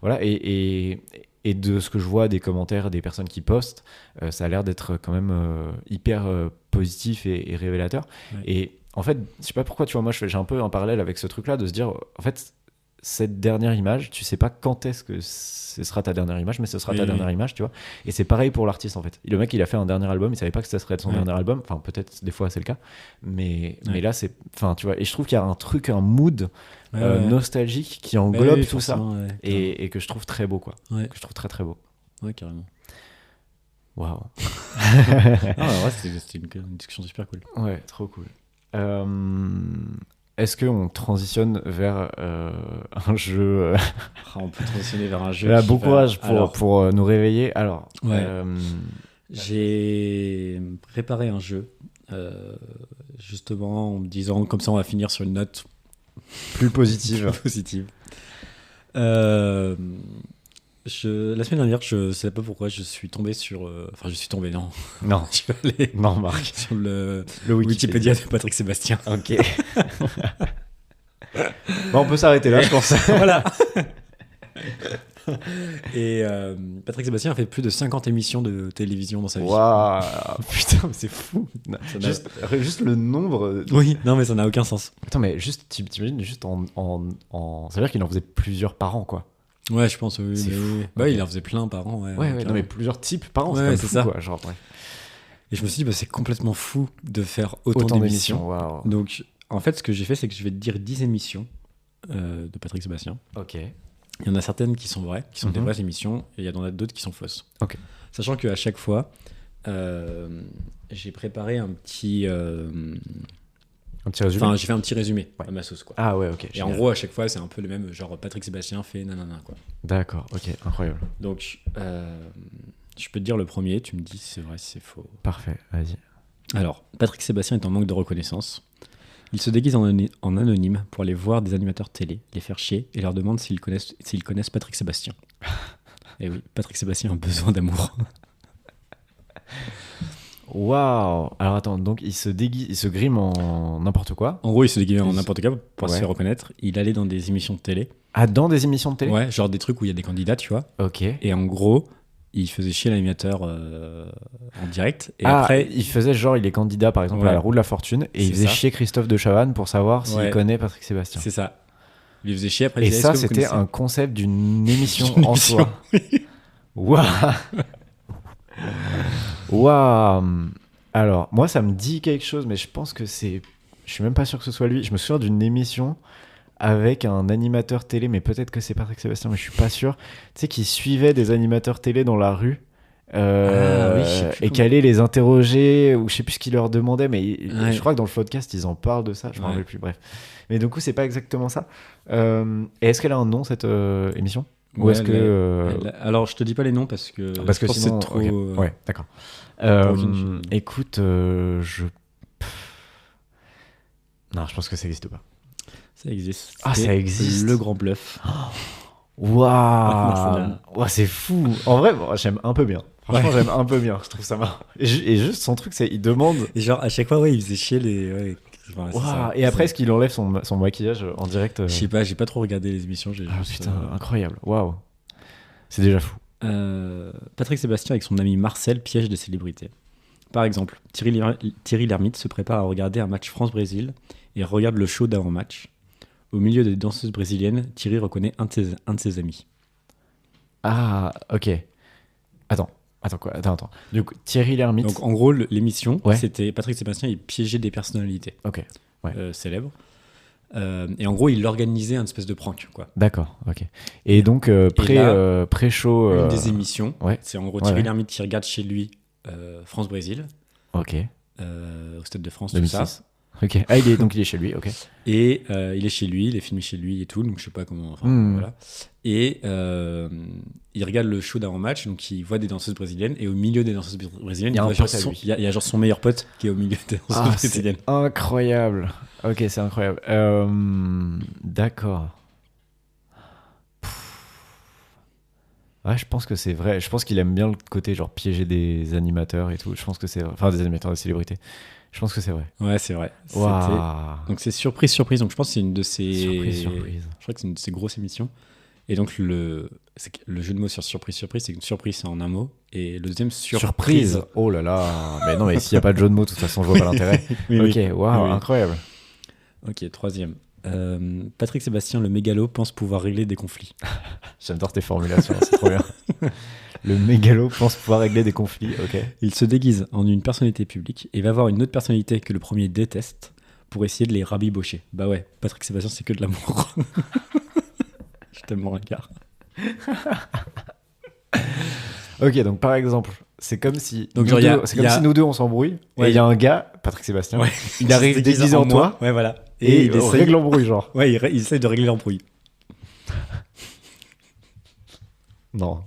Speaker 1: Voilà, et de ce que je vois des commentaires des personnes qui postent, ça a l'air d'être quand même hyper positif et révélateur. Et en fait, je sais pas pourquoi, tu vois, moi j'ai un peu un parallèle avec ce truc-là, de se dire, en fait, cette dernière image, tu sais pas quand est-ce que ce sera ta dernière image, mais ce sera ta dernière image, tu vois. Et c'est pareil pour l'artiste, en fait. Le mec, il a fait un dernier album, il savait pas que ça serait son dernier album. Enfin, peut-être des fois c'est le cas, mais là c'est, enfin, tu vois. Et je trouve qu'il y a un truc, un mood nostalgique qui englobe tout ça, et que je trouve très beau, quoi. Que je trouve très très beau.
Speaker 2: Ouais, carrément.
Speaker 1: Waouh.
Speaker 2: C'était une discussion super cool.
Speaker 1: Ouais, trop cool. Est-ce qu'on transitionne vers un jeu
Speaker 2: On peut transitionner vers un jeu.
Speaker 1: Bon courage pour nous réveiller. Alors,
Speaker 2: j'ai préparé un jeu, justement en me disant, comme ça on va finir sur une note
Speaker 1: plus positive.
Speaker 2: La semaine dernière, je sais pas pourquoi, je suis tombé sur... je suis tombé, non.
Speaker 1: Non.
Speaker 2: Je suis allé
Speaker 1: non, Marc.
Speaker 2: sur le Wikipédia de Patrick Sébastien.
Speaker 1: Ok. On peut s'arrêter là, je pense.
Speaker 2: Voilà. Et Patrick Sébastien a fait plus de 50 émissions de télévision dans sa vie.
Speaker 1: Waouh, putain, mais c'est fou. Juste le nombre.
Speaker 2: Oui, non, mais ça n'a aucun sens.
Speaker 1: Attends, mais juste, t'imagines, juste en... Ça veut dire qu'il en faisait plusieurs par an, quoi.
Speaker 2: Ouais, je pense, oui.
Speaker 1: Okay.
Speaker 2: Il en faisait plein par an.
Speaker 1: Ouais, non, mais plusieurs types par an,
Speaker 2: c'est
Speaker 1: fou,
Speaker 2: ça.
Speaker 1: Quoi, genre, ouais.
Speaker 2: Et je me suis dit, c'est complètement fou de faire autant d'émissions.
Speaker 1: Wow.
Speaker 2: Donc, en fait, ce que j'ai fait, c'est que je vais te dire 10 émissions de Patrick Sébastien.
Speaker 1: Ok.
Speaker 2: Il y en a certaines qui sont vraies, qui sont des vraies émissions, et il y en a d'autres qui sont fausses.
Speaker 1: Ok.
Speaker 2: Sachant qu'à chaque fois, j'ai préparé un petit
Speaker 1: résumé.
Speaker 2: Enfin, j'ai fait un petit résumé à ma sauce, quoi.
Speaker 1: Ah ouais, ok.
Speaker 2: Et en gros, à chaque fois, c'est un peu le même, genre Patrick Sébastien fait nanana, quoi.
Speaker 1: D'accord, ok, incroyable.
Speaker 2: Donc, je peux te dire le premier, tu me dis si c'est vrai, si c'est faux.
Speaker 1: Parfait, vas-y.
Speaker 2: Alors, Patrick Sébastien est en manque de reconnaissance. Il se déguise en anonyme pour aller voir des animateurs télé, les faire chier et leur demande s'ils connaissent Patrick Sébastien. Et oui, Patrick Sébastien a besoin d'amour.
Speaker 1: Waouh. Alors attends, donc il se grime en n'importe quoi.
Speaker 2: En gros, il se déguisait en n'importe quoi pour se faire reconnaître. Il allait dans des émissions de télé.
Speaker 1: Ah, dans des émissions de télé?
Speaker 2: Ouais, genre des trucs où il y a des candidats, tu vois.
Speaker 1: Ok.
Speaker 2: Et en gros, il faisait chier l'animateur en direct. Et
Speaker 1: après, il faisait genre, il est candidat par exemple à la Roue de la Fortune et il faisait chier Christophe de Chavannes pour savoir s'il connaît Patrick Sébastien.
Speaker 2: C'est ça. Il lui faisait chier après.
Speaker 1: Et ça, c'était un concept d'une émission en soi. Waouh. Waouh. Alors, moi, ça me dit quelque chose, mais je pense que c'est... Je suis même pas sûr que ce soit lui. Je me souviens d'une émission avec un animateur télé, mais peut-être que c'est Patrick Sébastien, mais je suis pas sûr. Tu sais, qui suivait des animateurs télé dans la rue et qui allait les interroger, ou je sais plus ce qu'il leur demandait, mais je crois que dans le podcast, ils en parlent de ça. Je me rappelle plus, bref. Mais du coup, c'est pas exactement ça. Et est-ce qu'elle a un nom, cette émission? Ou est-ce que...
Speaker 2: Alors, je te dis pas les noms parce que
Speaker 1: sinon,
Speaker 2: c'est trop...
Speaker 1: Okay. Ouais, d'accord. Écoute, Non, je pense que ça n'existe pas.
Speaker 2: Ça existe.
Speaker 1: Ah, ça existe.
Speaker 2: Le Grand Bluff.
Speaker 1: Waouh. Wow, c'est fou. En vrai, bon, j'aime un peu bien. Franchement, j'aime un peu bien. Je trouve ça marrant. Et juste son truc, c'est il demande...
Speaker 2: Et genre, à chaque fois, il faisait chier les...
Speaker 1: Et après, est-ce qu'il enlève son maquillage en direct
Speaker 2: Je sais pas, j'ai pas trop regardé les émissions.
Speaker 1: Putain, incroyable. Waouh. C'est déjà fou.
Speaker 2: Patrick Sébastien avec son ami Marcel piège des célébrités. Par exemple, Thierry Lhermitte se prépare à regarder un match France-Brésil et regarde le show d'avant-match. Au milieu des danseuses brésiliennes, Thierry reconnaît un de ses amis.
Speaker 1: Ah, ok. Attends. Du coup, Thierry Lhermitte...
Speaker 2: Donc, en gros, l'émission, c'était Patrick Sébastien, il piégeait des personnalités célèbres. Et en gros, il organisait un espèce de prank, quoi.
Speaker 1: D'accord, ok. Et donc, pré-show...
Speaker 2: Une des émissions, c'est en gros Thierry Lhermitte qui regarde chez lui France-Brésil.
Speaker 1: Ok.
Speaker 2: Au Stade de France,
Speaker 1: 2006.
Speaker 2: tout ça.
Speaker 1: Ok. Ah, il est chez lui, ok.
Speaker 2: Et il est chez lui, il est filmé chez lui et tout, donc je sais pas comment... Voilà. Et il regarde le show d'avant-match, donc il voit des danseuses brésiliennes, et au milieu des danseuses brésiliennes, il y a genre son meilleur pote qui est au milieu des danseuses brésiliennes.
Speaker 1: C'est incroyable. Ok, c'est incroyable. D'accord. Ouais, je pense que c'est vrai. Je pense qu'il aime bien le côté genre piéger des animateurs et tout. Je pense que c'est vrai. Enfin, des animateurs, des célébrités. Je pense que c'est vrai.
Speaker 2: Ouais, c'est vrai.
Speaker 1: Wow.
Speaker 2: Donc c'est surprise. Donc je pense que c'est une de ses...
Speaker 1: Surprise.
Speaker 2: Je crois que c'est une de ses grosses émissions. Et donc le jeu de mots sur surprise, c'est qu'une surprise, c'est en un mot. Et le deuxième, surprise.
Speaker 1: Oh là là. Mais non, mais s'il n'y a pas de jeu de mots, de toute façon, je vois pas l'intérêt. Ok, waouh, incroyable.
Speaker 2: Ok, troisième. Patrick Sébastien, le mégalo, pense pouvoir régler des conflits.
Speaker 1: J'adore tes formulations, c'est trop bien. Le mégalo pense pouvoir régler des conflits, ok.
Speaker 2: Il se déguise en une personnalité publique et va voir une autre personnalité que le premier déteste pour essayer de les rabibocher. Bah ouais, Patrick Sébastien, c'est que de l'amour. Je t'aime mon regard.
Speaker 1: Ok, donc par exemple, c'est comme si si nous deux on s'embrouille et il y a un gars, Patrick Sébastien, il arrive déguisé en toi.
Speaker 2: Ouais, voilà.
Speaker 1: Et il règle l'embrouille, genre.
Speaker 2: Ouais, il essaye de régler l'embrouille.
Speaker 1: Non.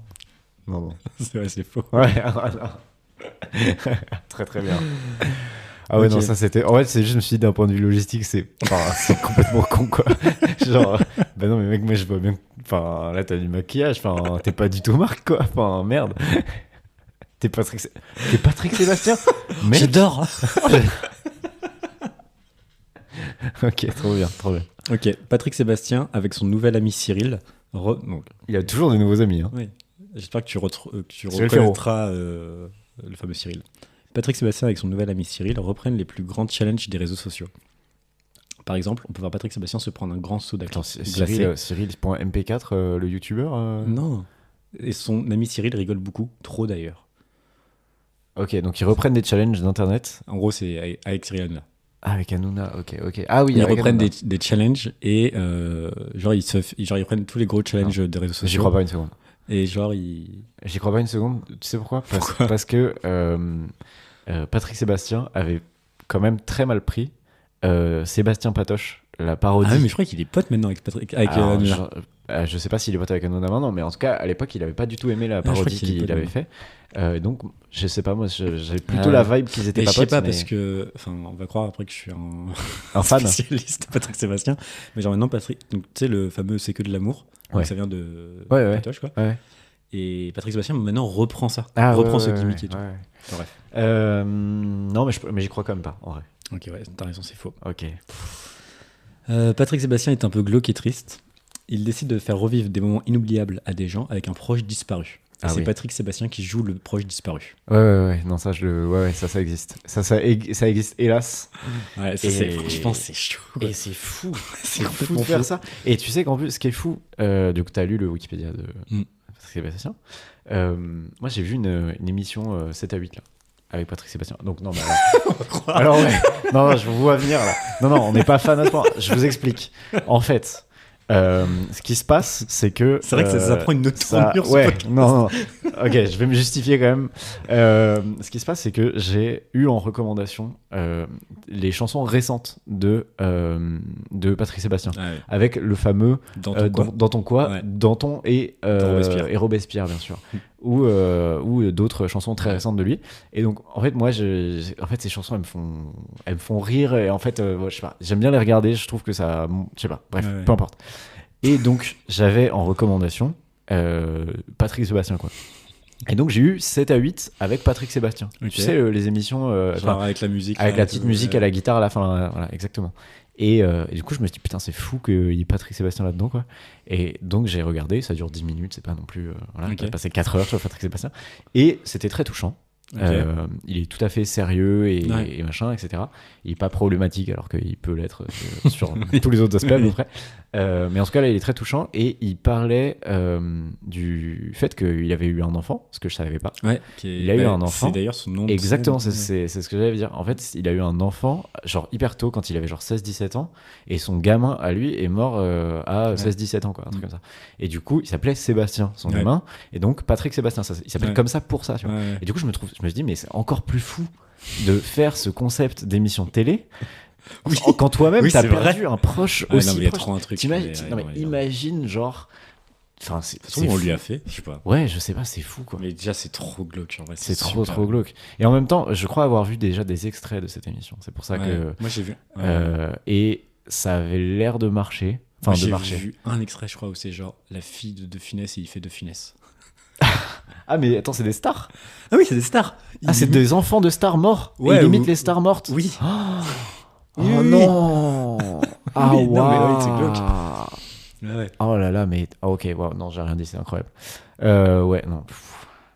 Speaker 2: C'est vrai, c'est faux.
Speaker 1: Ouais, très très bien. Ah ouais, non, ça c'était... En fait, c'est juste, je me suis dit, d'un point de vue logistique, c'est complètement con, quoi. Genre, bah non, mais mec, moi, je vois bien... Enfin, là, t'as du maquillage, enfin, t'es pas du tout Marc, quoi. Enfin, merde. T'es Patrick Sébastien. Mec.
Speaker 2: J'adore.
Speaker 1: Ok, trop bien.
Speaker 2: Ok, Patrick Sébastien, avec son nouvel ami Cyril...
Speaker 1: Il a toujours des nouveaux amis, hein.
Speaker 2: Oui. J'espère que tu reconnaîtras le fameux Cyril. Patrick Sébastien avec son nouvel ami Cyril reprennent les plus grands challenges des réseaux sociaux. Par exemple, on peut voir Patrick Sébastien se prendre un grand saut glacé. Cyril.mp4, le youtubeur
Speaker 1: Non.
Speaker 2: Et son ami Cyril rigole beaucoup, trop d'ailleurs.
Speaker 1: Ok, donc ils reprennent des challenges d'internet.
Speaker 2: En gros, c'est avec Cyril Hanouna.
Speaker 1: Ah, avec Hanouna, ok. Ah oui,
Speaker 2: ils reprennent des challenges et genre ils prennent tous les gros challenges des réseaux sociaux.
Speaker 1: J'y crois pas une seconde.
Speaker 2: Et genre
Speaker 1: J'y crois pas une seconde. Tu sais pourquoi ? Parce que Patrick Sébastien avait quand même très mal pris Sébastien Patoche, la parodie.
Speaker 2: Ah mais je crois qu'il est pote maintenant avec Hanouna.
Speaker 1: Je sais pas s'il est pote avec Hanouna maintenant, mais en tout cas à l'époque il avait pas du tout aimé la parodie qu'il avait fait. Donc je sais pas, moi j'avais plutôt la vibe qu'ils étaient pas potes. Je sais pas,
Speaker 2: parce que on va croire après que je suis
Speaker 1: un fan
Speaker 2: spécialiste de Patrick Sébastien, mais genre maintenant Patrick, donc tu sais le fameux c'est que de l'amour, donc ça vient de
Speaker 1: Patoche
Speaker 2: quoi.
Speaker 1: Ouais.
Speaker 2: Et Patrick Sébastien maintenant reprend ça, reprend ce gimmick et tout.
Speaker 1: Ouais.
Speaker 2: Bref.
Speaker 1: Non, mais j'y crois quand même pas, en vrai.
Speaker 2: Ok, ouais, t'as raison, c'est faux.
Speaker 1: Ok.
Speaker 2: Patrick Sébastien est un peu glauque et triste. Il décide de faire revivre des moments inoubliables à des gens avec un proche disparu. Et c'est Patrick Sébastien qui joue le proche disparu.
Speaker 1: Ouais. Non, ça, ça existe. Ça existe, hélas.
Speaker 2: Ouais, ça, franchement, c'est chaud.
Speaker 1: Et c'est fou. C'est fou de faire ça. Et tu sais qu'en plus, ce qui est fou, du coup, t'as lu le Wikipédia de Patrick Sébastien. Moi, j'ai vu une émission 7 à 8, là, avec Patrick Sébastien. Donc, non, mais alors, ouais. Non, je vous vois venir, là. Non, on n'est pas fan à ce point. Je vous explique. En fait... ce qui se passe, c'est que
Speaker 2: c'est vrai que ça prend une autre tournure.
Speaker 1: Ouais, non. Ok, je vais me justifier quand même. Ce qui se passe, c'est que j'ai eu en recommandation les chansons récentes de Patrick Sébastien, avec le fameux Dans ton quoi, Danton et Robespierre, bien sûr, ou d'autres chansons très récentes de lui. Et donc, en fait, moi, ces chansons, elles me font rire. Et en fait, je sais pas, j'aime bien les regarder. Je trouve que ça, je sais pas. Bref, peu importe. Et donc, j'avais en recommandation Patrick Sébastien, quoi. Et donc, j'ai eu 7 à 8 avec Patrick Sébastien. Okay. Tu sais, les émissions...
Speaker 2: avec la musique.
Speaker 1: Avec la petite musique à la guitare à la fin. Voilà, exactement. Et du coup, je me suis dit, putain, c'est fou qu'il y ait Patrick Sébastien là-dedans, quoi. Et donc, j'ai regardé. Ça dure 10 minutes. C'est pas non plus... J'ai passé 4 heures sur Patrick Sébastien. Et c'était très touchant. Okay. Il est tout à fait sérieux et machin, etc. Il est pas problématique alors qu'il peut l'être sur tous les autres aspects à peu près. Mais en tout cas là il est très touchant et il parlait du fait qu'il avait eu un enfant, ce que je savais pas. Il a eu un enfant.
Speaker 2: C'est d'ailleurs son nom.
Speaker 1: Exactement, c'est ce que j'allais dire. En fait il a eu un enfant genre hyper tôt quand il avait genre 16-17 ans et son gamin à lui est mort à 16-17 ans quoi, un truc comme ça. Et du coup il s'appelait Sébastien son gamin et donc Patrick Sébastien il s'appelle comme ça pour ça tu vois. Et du coup je me dis mais c'est encore plus fou de faire ce concept d'émission de télé quand toi-même t'as perdu un proche aussi proche.
Speaker 2: Il y a trop un truc.
Speaker 1: Imagine genre
Speaker 2: on lui a fait, je sais pas.
Speaker 1: Ouais, je sais pas, c'est fou quoi.
Speaker 2: Mais déjà c'est trop glauque en vrai.
Speaker 1: C'est trop glauque. Et en même temps, je crois avoir vu déjà des extraits de cette émission. C'est pour ça que
Speaker 2: moi j'ai vu.
Speaker 1: Et ça avait l'air de marcher.
Speaker 2: J'ai vu un extrait, je crois, où c'est genre la fille de De Funès et il fait De Funès.
Speaker 1: Ah mais attends, c'est des stars.
Speaker 2: Ah oui, c'est des stars.
Speaker 1: C'est des enfants de stars morts.
Speaker 2: Ouais,
Speaker 1: il imite les stars mortes.
Speaker 2: Oui.
Speaker 1: Oh non. Ah
Speaker 2: oui, non mais c'est glauque.
Speaker 1: Ouais. Oh là là, mais ok, wow, non, j'ai rien dit, c'est incroyable. Ouais, non.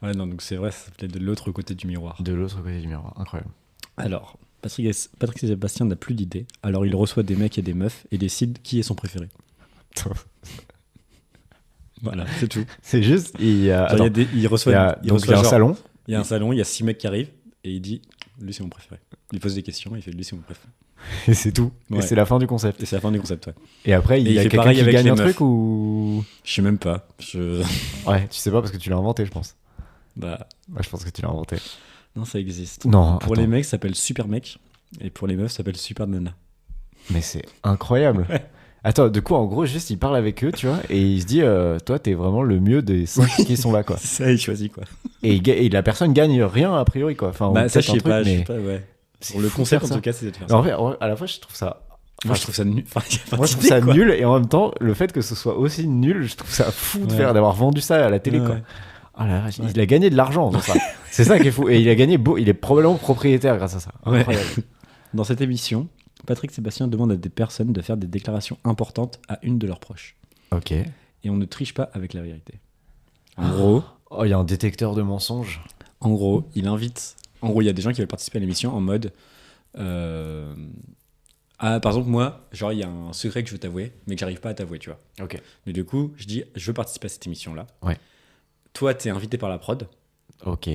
Speaker 2: Ouais, non, donc c'est vrai, ça s'appelait De l'autre côté du miroir.
Speaker 1: De l'autre côté du miroir, incroyable.
Speaker 2: Alors, Patrick Sébastien n'a plus d'idées, alors il reçoit des mecs et des meufs et décide qui est son préféré. Voilà, c'est tout.
Speaker 1: C'est juste, il
Speaker 2: reçoit
Speaker 1: un salon.
Speaker 2: Il y a un salon, il y a 6 mecs qui arrivent et il dit lui c'est mon préféré. Il pose des questions, il fait lui c'est mon préféré.
Speaker 1: Et c'est tout. Ouais. Et c'est la fin du concept.
Speaker 2: Et c'est la fin du concept, ouais.
Speaker 1: Et après, il y a quelqu'un qui gagne un truc ou...
Speaker 2: Je sais même pas.
Speaker 1: Ouais, tu sais pas parce que tu l'as inventé, je pense.
Speaker 2: Bah,
Speaker 1: je pense que tu l'as inventé.
Speaker 2: Non, ça existe.
Speaker 1: Non.
Speaker 2: Pour les mecs, ça s'appelle Super Mec. Et pour les meufs, ça s'appelle Super Nana.
Speaker 1: Mais c'est incroyable. Ouais. Attends, du coup, en gros, juste, il parle avec eux, tu vois, et il se dit, toi, t'es vraiment le mieux des 5 qui sont là, quoi.
Speaker 2: C'est ça, il choisit, quoi.
Speaker 1: Et la personne gagne rien, a priori, quoi. Enfin,
Speaker 2: ça, je sais pas, ouais. Pour le concept, en tout cas, c'est de faire ça.
Speaker 1: En fait, à la fois, je trouve ça...
Speaker 2: Moi, je trouve ça nul.
Speaker 1: Moi, je trouve ça nul, et en même temps, le fait que ce soit aussi nul, je trouve ça fou d'avoir vendu ça à la télé, quoi. Oh là là, il a gagné de l'argent dans ça. C'est ça qui est fou. Et il est probablement propriétaire grâce à ça. Incroyable.
Speaker 2: Dans cette émission, Patrick Sébastien demande à des personnes de faire des déclarations importantes à une de leurs proches.
Speaker 1: Ok.
Speaker 2: Et on ne triche pas avec la vérité. En gros...
Speaker 1: Oh, il y a un détecteur de mensonges.
Speaker 2: En gros, il invite... En gros, il y a des gens qui veulent participer à l'émission en mode... par exemple, moi, genre, il y a un secret que je veux t'avouer, mais que j'arrive pas à t'avouer, tu vois.
Speaker 1: Ok.
Speaker 2: Mais du coup, je dis, je veux participer à cette émission-là.
Speaker 1: Ouais.
Speaker 2: Toi, t'es invité par la prod.
Speaker 1: Ok.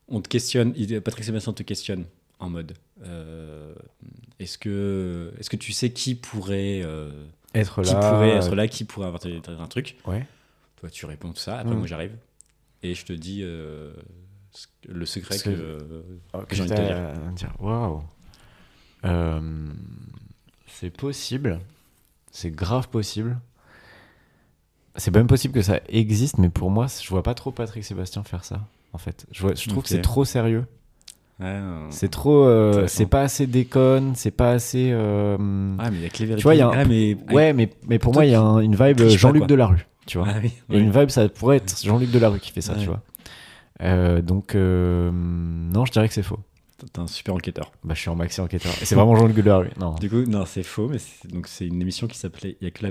Speaker 2: On te questionne, Patrick Sébastien te questionne en mode est-ce que tu sais qui pourrait
Speaker 1: être
Speaker 2: là, qui pourrait avoir un truc.
Speaker 1: Ouais.
Speaker 2: Toi, tu réponds tout ça. Après, moi, j'arrive et je te dis le secret que j'ai envie de te dire.
Speaker 1: Waouh. C'est possible. C'est grave possible. C'est même possible que ça existe, mais pour moi, je vois pas trop Patrick Sébastien faire ça, en fait. Je trouve que c'est trop sérieux. C'est trop... c'est pas assez déconne, c'est pas assez...
Speaker 2: mais il y a que les vérités.
Speaker 1: Tu vois, il y a mais pour moi, il y a une vibe Jean-Luc Delarue. tu vois.
Speaker 2: Ah oui,
Speaker 1: Et une vibe, ça pourrait être Jean-Luc Delarue qui fait ça, tu vois. Donc, non, je dirais que c'est faux.
Speaker 2: T'es un super enquêteur.
Speaker 1: Bah, je suis en maxi enquêteur. Et c'est vraiment Jean-Luc Delarue. Non.
Speaker 2: Du coup, non, c'est faux, mais c'est une émission qui s'appelait Il y a que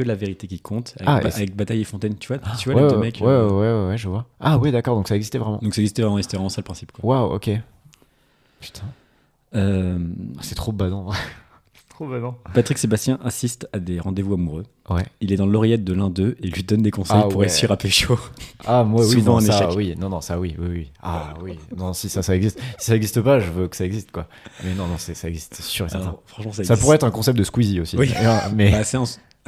Speaker 2: la vérité qui compte, avec Bataille et Fontaine, tu vois les deux mecs.
Speaker 1: Ouais, je vois. Ah oui, d'accord, donc ça existait vraiment.
Speaker 2: Donc ça existait vraiment, c'était vraiment ça le principe, quoi.
Speaker 1: Waouh, ok. Putain. C'est trop badant. Trop badant.
Speaker 2: Patrick Sébastien assiste à des rendez-vous amoureux.
Speaker 1: Ouais.
Speaker 2: Il est dans l'oreillette de l'un d'eux et lui donne des conseils pour réussir à pécho.
Speaker 1: Ah, moi, oui,
Speaker 2: souvent
Speaker 1: non,
Speaker 2: en
Speaker 1: ça,
Speaker 2: échec.
Speaker 1: oui. Non, ça, oui. Ah, oui. Non, si ça existe. Si ça existe pas, je veux que ça existe, quoi. Mais non, ça existe, c'est sûr et certain.
Speaker 2: Alors, franchement, ça
Speaker 1: Ça
Speaker 2: existe.
Speaker 1: pourrait être un concept de Squeezie aussi.
Speaker 2: Oui.
Speaker 1: Mais
Speaker 2: Bah,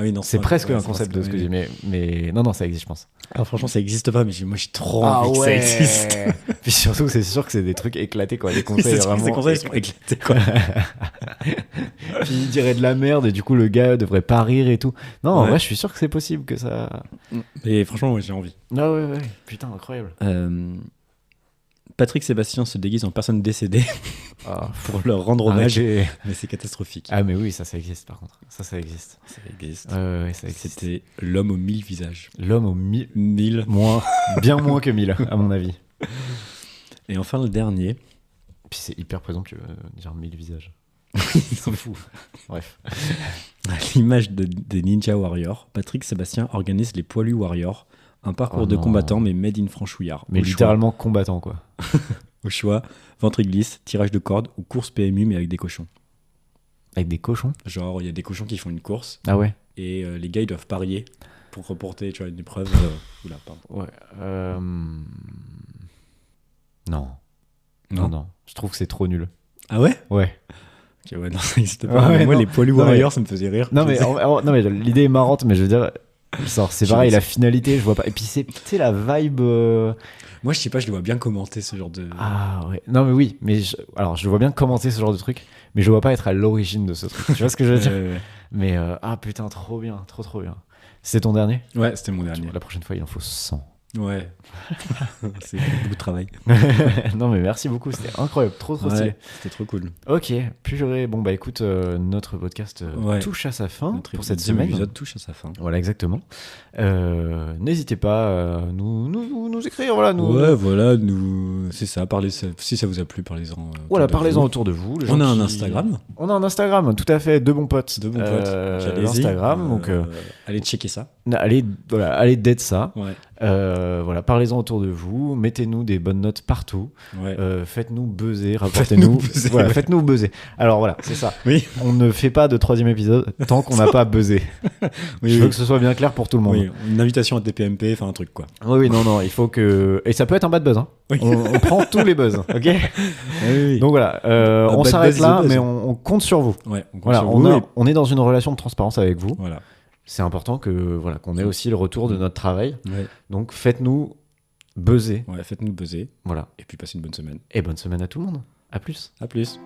Speaker 2: ah oui, non,
Speaker 1: c'est presque un concept de Squeezie. Mais non, ça existe, je pense.
Speaker 2: Alors, franchement, ça existe pas, mais moi, j'ai trop envie que ça existe.
Speaker 1: Puis surtout, c'est sûr que c'est des trucs éclatés, quoi. Des conseils vraiment.
Speaker 2: Ces conseils sont éclatés, quoi.
Speaker 1: Puis il dirait de la merde et du coup, le gars devrait pas rire et tout. Non, en vrai, je suis sûr que c'est possible que ça.
Speaker 2: Et franchement, moi, j'ai envie.
Speaker 1: Ah ouais. Putain, incroyable.
Speaker 2: Patrick Sébastien se déguise en personne décédée pour leur rendre hommage, mais c'est catastrophique.
Speaker 1: Ah mais oui, ça existe par contre. Ça existe.
Speaker 2: Ça existe.
Speaker 1: Ouais, ça existe.
Speaker 2: C'était l'homme aux 1000 visages.
Speaker 1: L'homme aux 1000
Speaker 2: moins,
Speaker 1: bien moins que 1000 à mon avis.
Speaker 2: Et enfin le dernier.
Speaker 1: Puis c'est hyper présomptueux dire 1000 visages.
Speaker 2: Ils s'en foutent.
Speaker 1: Bref.
Speaker 2: À l'image des Ninja Warriors, Patrick Sébastien organise les Poilus Warriors, un parcours de combattants mais made in franchouillard.
Speaker 1: Mais littéralement combattant quoi.
Speaker 2: Au choix, ventre glisse, tirage de corde ou course PMU mais avec des cochons.
Speaker 1: Avec des cochons ?
Speaker 2: Genre il y a des cochons qui font une course.
Speaker 1: Ah ouais.
Speaker 2: Et les gars ils doivent parier pour reporter une épreuve. Oula, pardon.
Speaker 1: Ouais. Non. Je trouve que c'est trop nul.
Speaker 2: Ah ouais ?
Speaker 1: Ouais.
Speaker 2: Ok, ouais, non, ça n'existe pas.
Speaker 1: Ouais,
Speaker 2: moi,
Speaker 1: non.
Speaker 2: les Poilus Warriors, ça me faisait rire.
Speaker 1: Non, mais l'idée est marrante, mais je veux dire, c'est pareil, la finalité, je vois pas. Et puis, c'est la vibe.
Speaker 2: Moi, je sais pas, je le vois bien commenter ce genre de.
Speaker 1: Ah ouais. Non, mais oui, mais je le vois bien commenter ce genre de truc, mais je vois pas être à l'origine de ce truc. Tu vois ce que je veux dire ? Mais, putain, trop bien, trop bien. C'est ton dernier ?
Speaker 2: Ouais, c'était mon dernier.
Speaker 1: La prochaine fois, il en faut 100.
Speaker 2: Ouais. C'est beaucoup de travail.
Speaker 1: Non, mais merci beaucoup, c'était incroyable, trop stylé.
Speaker 2: C'était trop cool.
Speaker 1: Ok, purée. Bon, bah écoute, notre podcast touche à sa fin pour cette semaine.
Speaker 2: L'épisode touche à sa fin.
Speaker 1: Voilà, exactement. N'hésitez pas à nous écrire. Voilà,
Speaker 2: c'est ça. Si ça vous a plu, parlez-en.
Speaker 1: Parlez-en autour de vous.
Speaker 2: On a un Instagram.
Speaker 1: On a un Instagram, tout à fait, deux bons potes. Instagram, donc
Speaker 2: allez checker ça.
Speaker 1: Allez date ça.
Speaker 2: Ouais.
Speaker 1: Parlez-en autour de vous, mettez-nous des bonnes notes partout, faites-nous buzzer,
Speaker 2: rapportez-nous.
Speaker 1: Faites-nous buzzer. Alors voilà, c'est ça.
Speaker 2: Oui.
Speaker 1: On ne fait pas de 3e épisode tant qu'on n'a pas buzzé. Je veux que ce soit bien clair pour tout le monde.
Speaker 2: Oui, une invitation à TPMP, enfin un truc quoi.
Speaker 1: Oui, non, il faut que. Et ça peut être un bad buzz. Hein. Oui. On prend tous les buzz, ok.
Speaker 2: Oui.
Speaker 1: Donc voilà, on s'arrête là, mais on compte sur vous.
Speaker 2: Ouais, on compte sur vous.
Speaker 1: On est dans une relation de transparence avec vous.
Speaker 2: Voilà.
Speaker 1: C'est important qu'on ait aussi le retour de notre travail.
Speaker 2: Ouais.
Speaker 1: Donc faites-nous buzzer.
Speaker 2: Ouais, faites-nous buzzer.
Speaker 1: Voilà.
Speaker 2: Et puis passez une bonne semaine.
Speaker 1: Et bonne semaine à tout le monde. À plus.
Speaker 2: À plus.